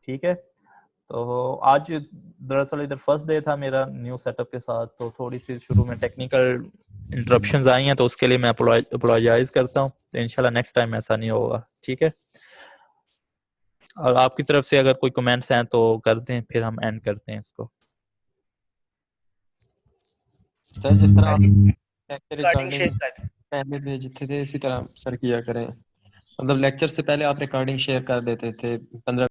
ठीक है। तो आज दरअसल इधर फर्स्ट डे था मेरा न्यू सेटअप के साथ, तो थोड़ी सी शुरू में टेक्निकल इंटरप्शंस आई हैं, तो उसके लिए मैं अपोलोजाइज करता हूँ। तो इंशाल्लाह नेक्स्ट टाइम ऐसा नहीं होगा, ठीक है। और आपकी तरफ से अगर कोई कमेंट्स हैं तो कर दें, फिर हम एंड करते हैं इसको। सर जिस तरह आप लेक्चर रिकॉर्डिंग पहले भेजते थे इसी तरह सर किया करें, मतलब लेक्चर से पहले आप रिकॉर्डिंग शेयर कर देते थे 15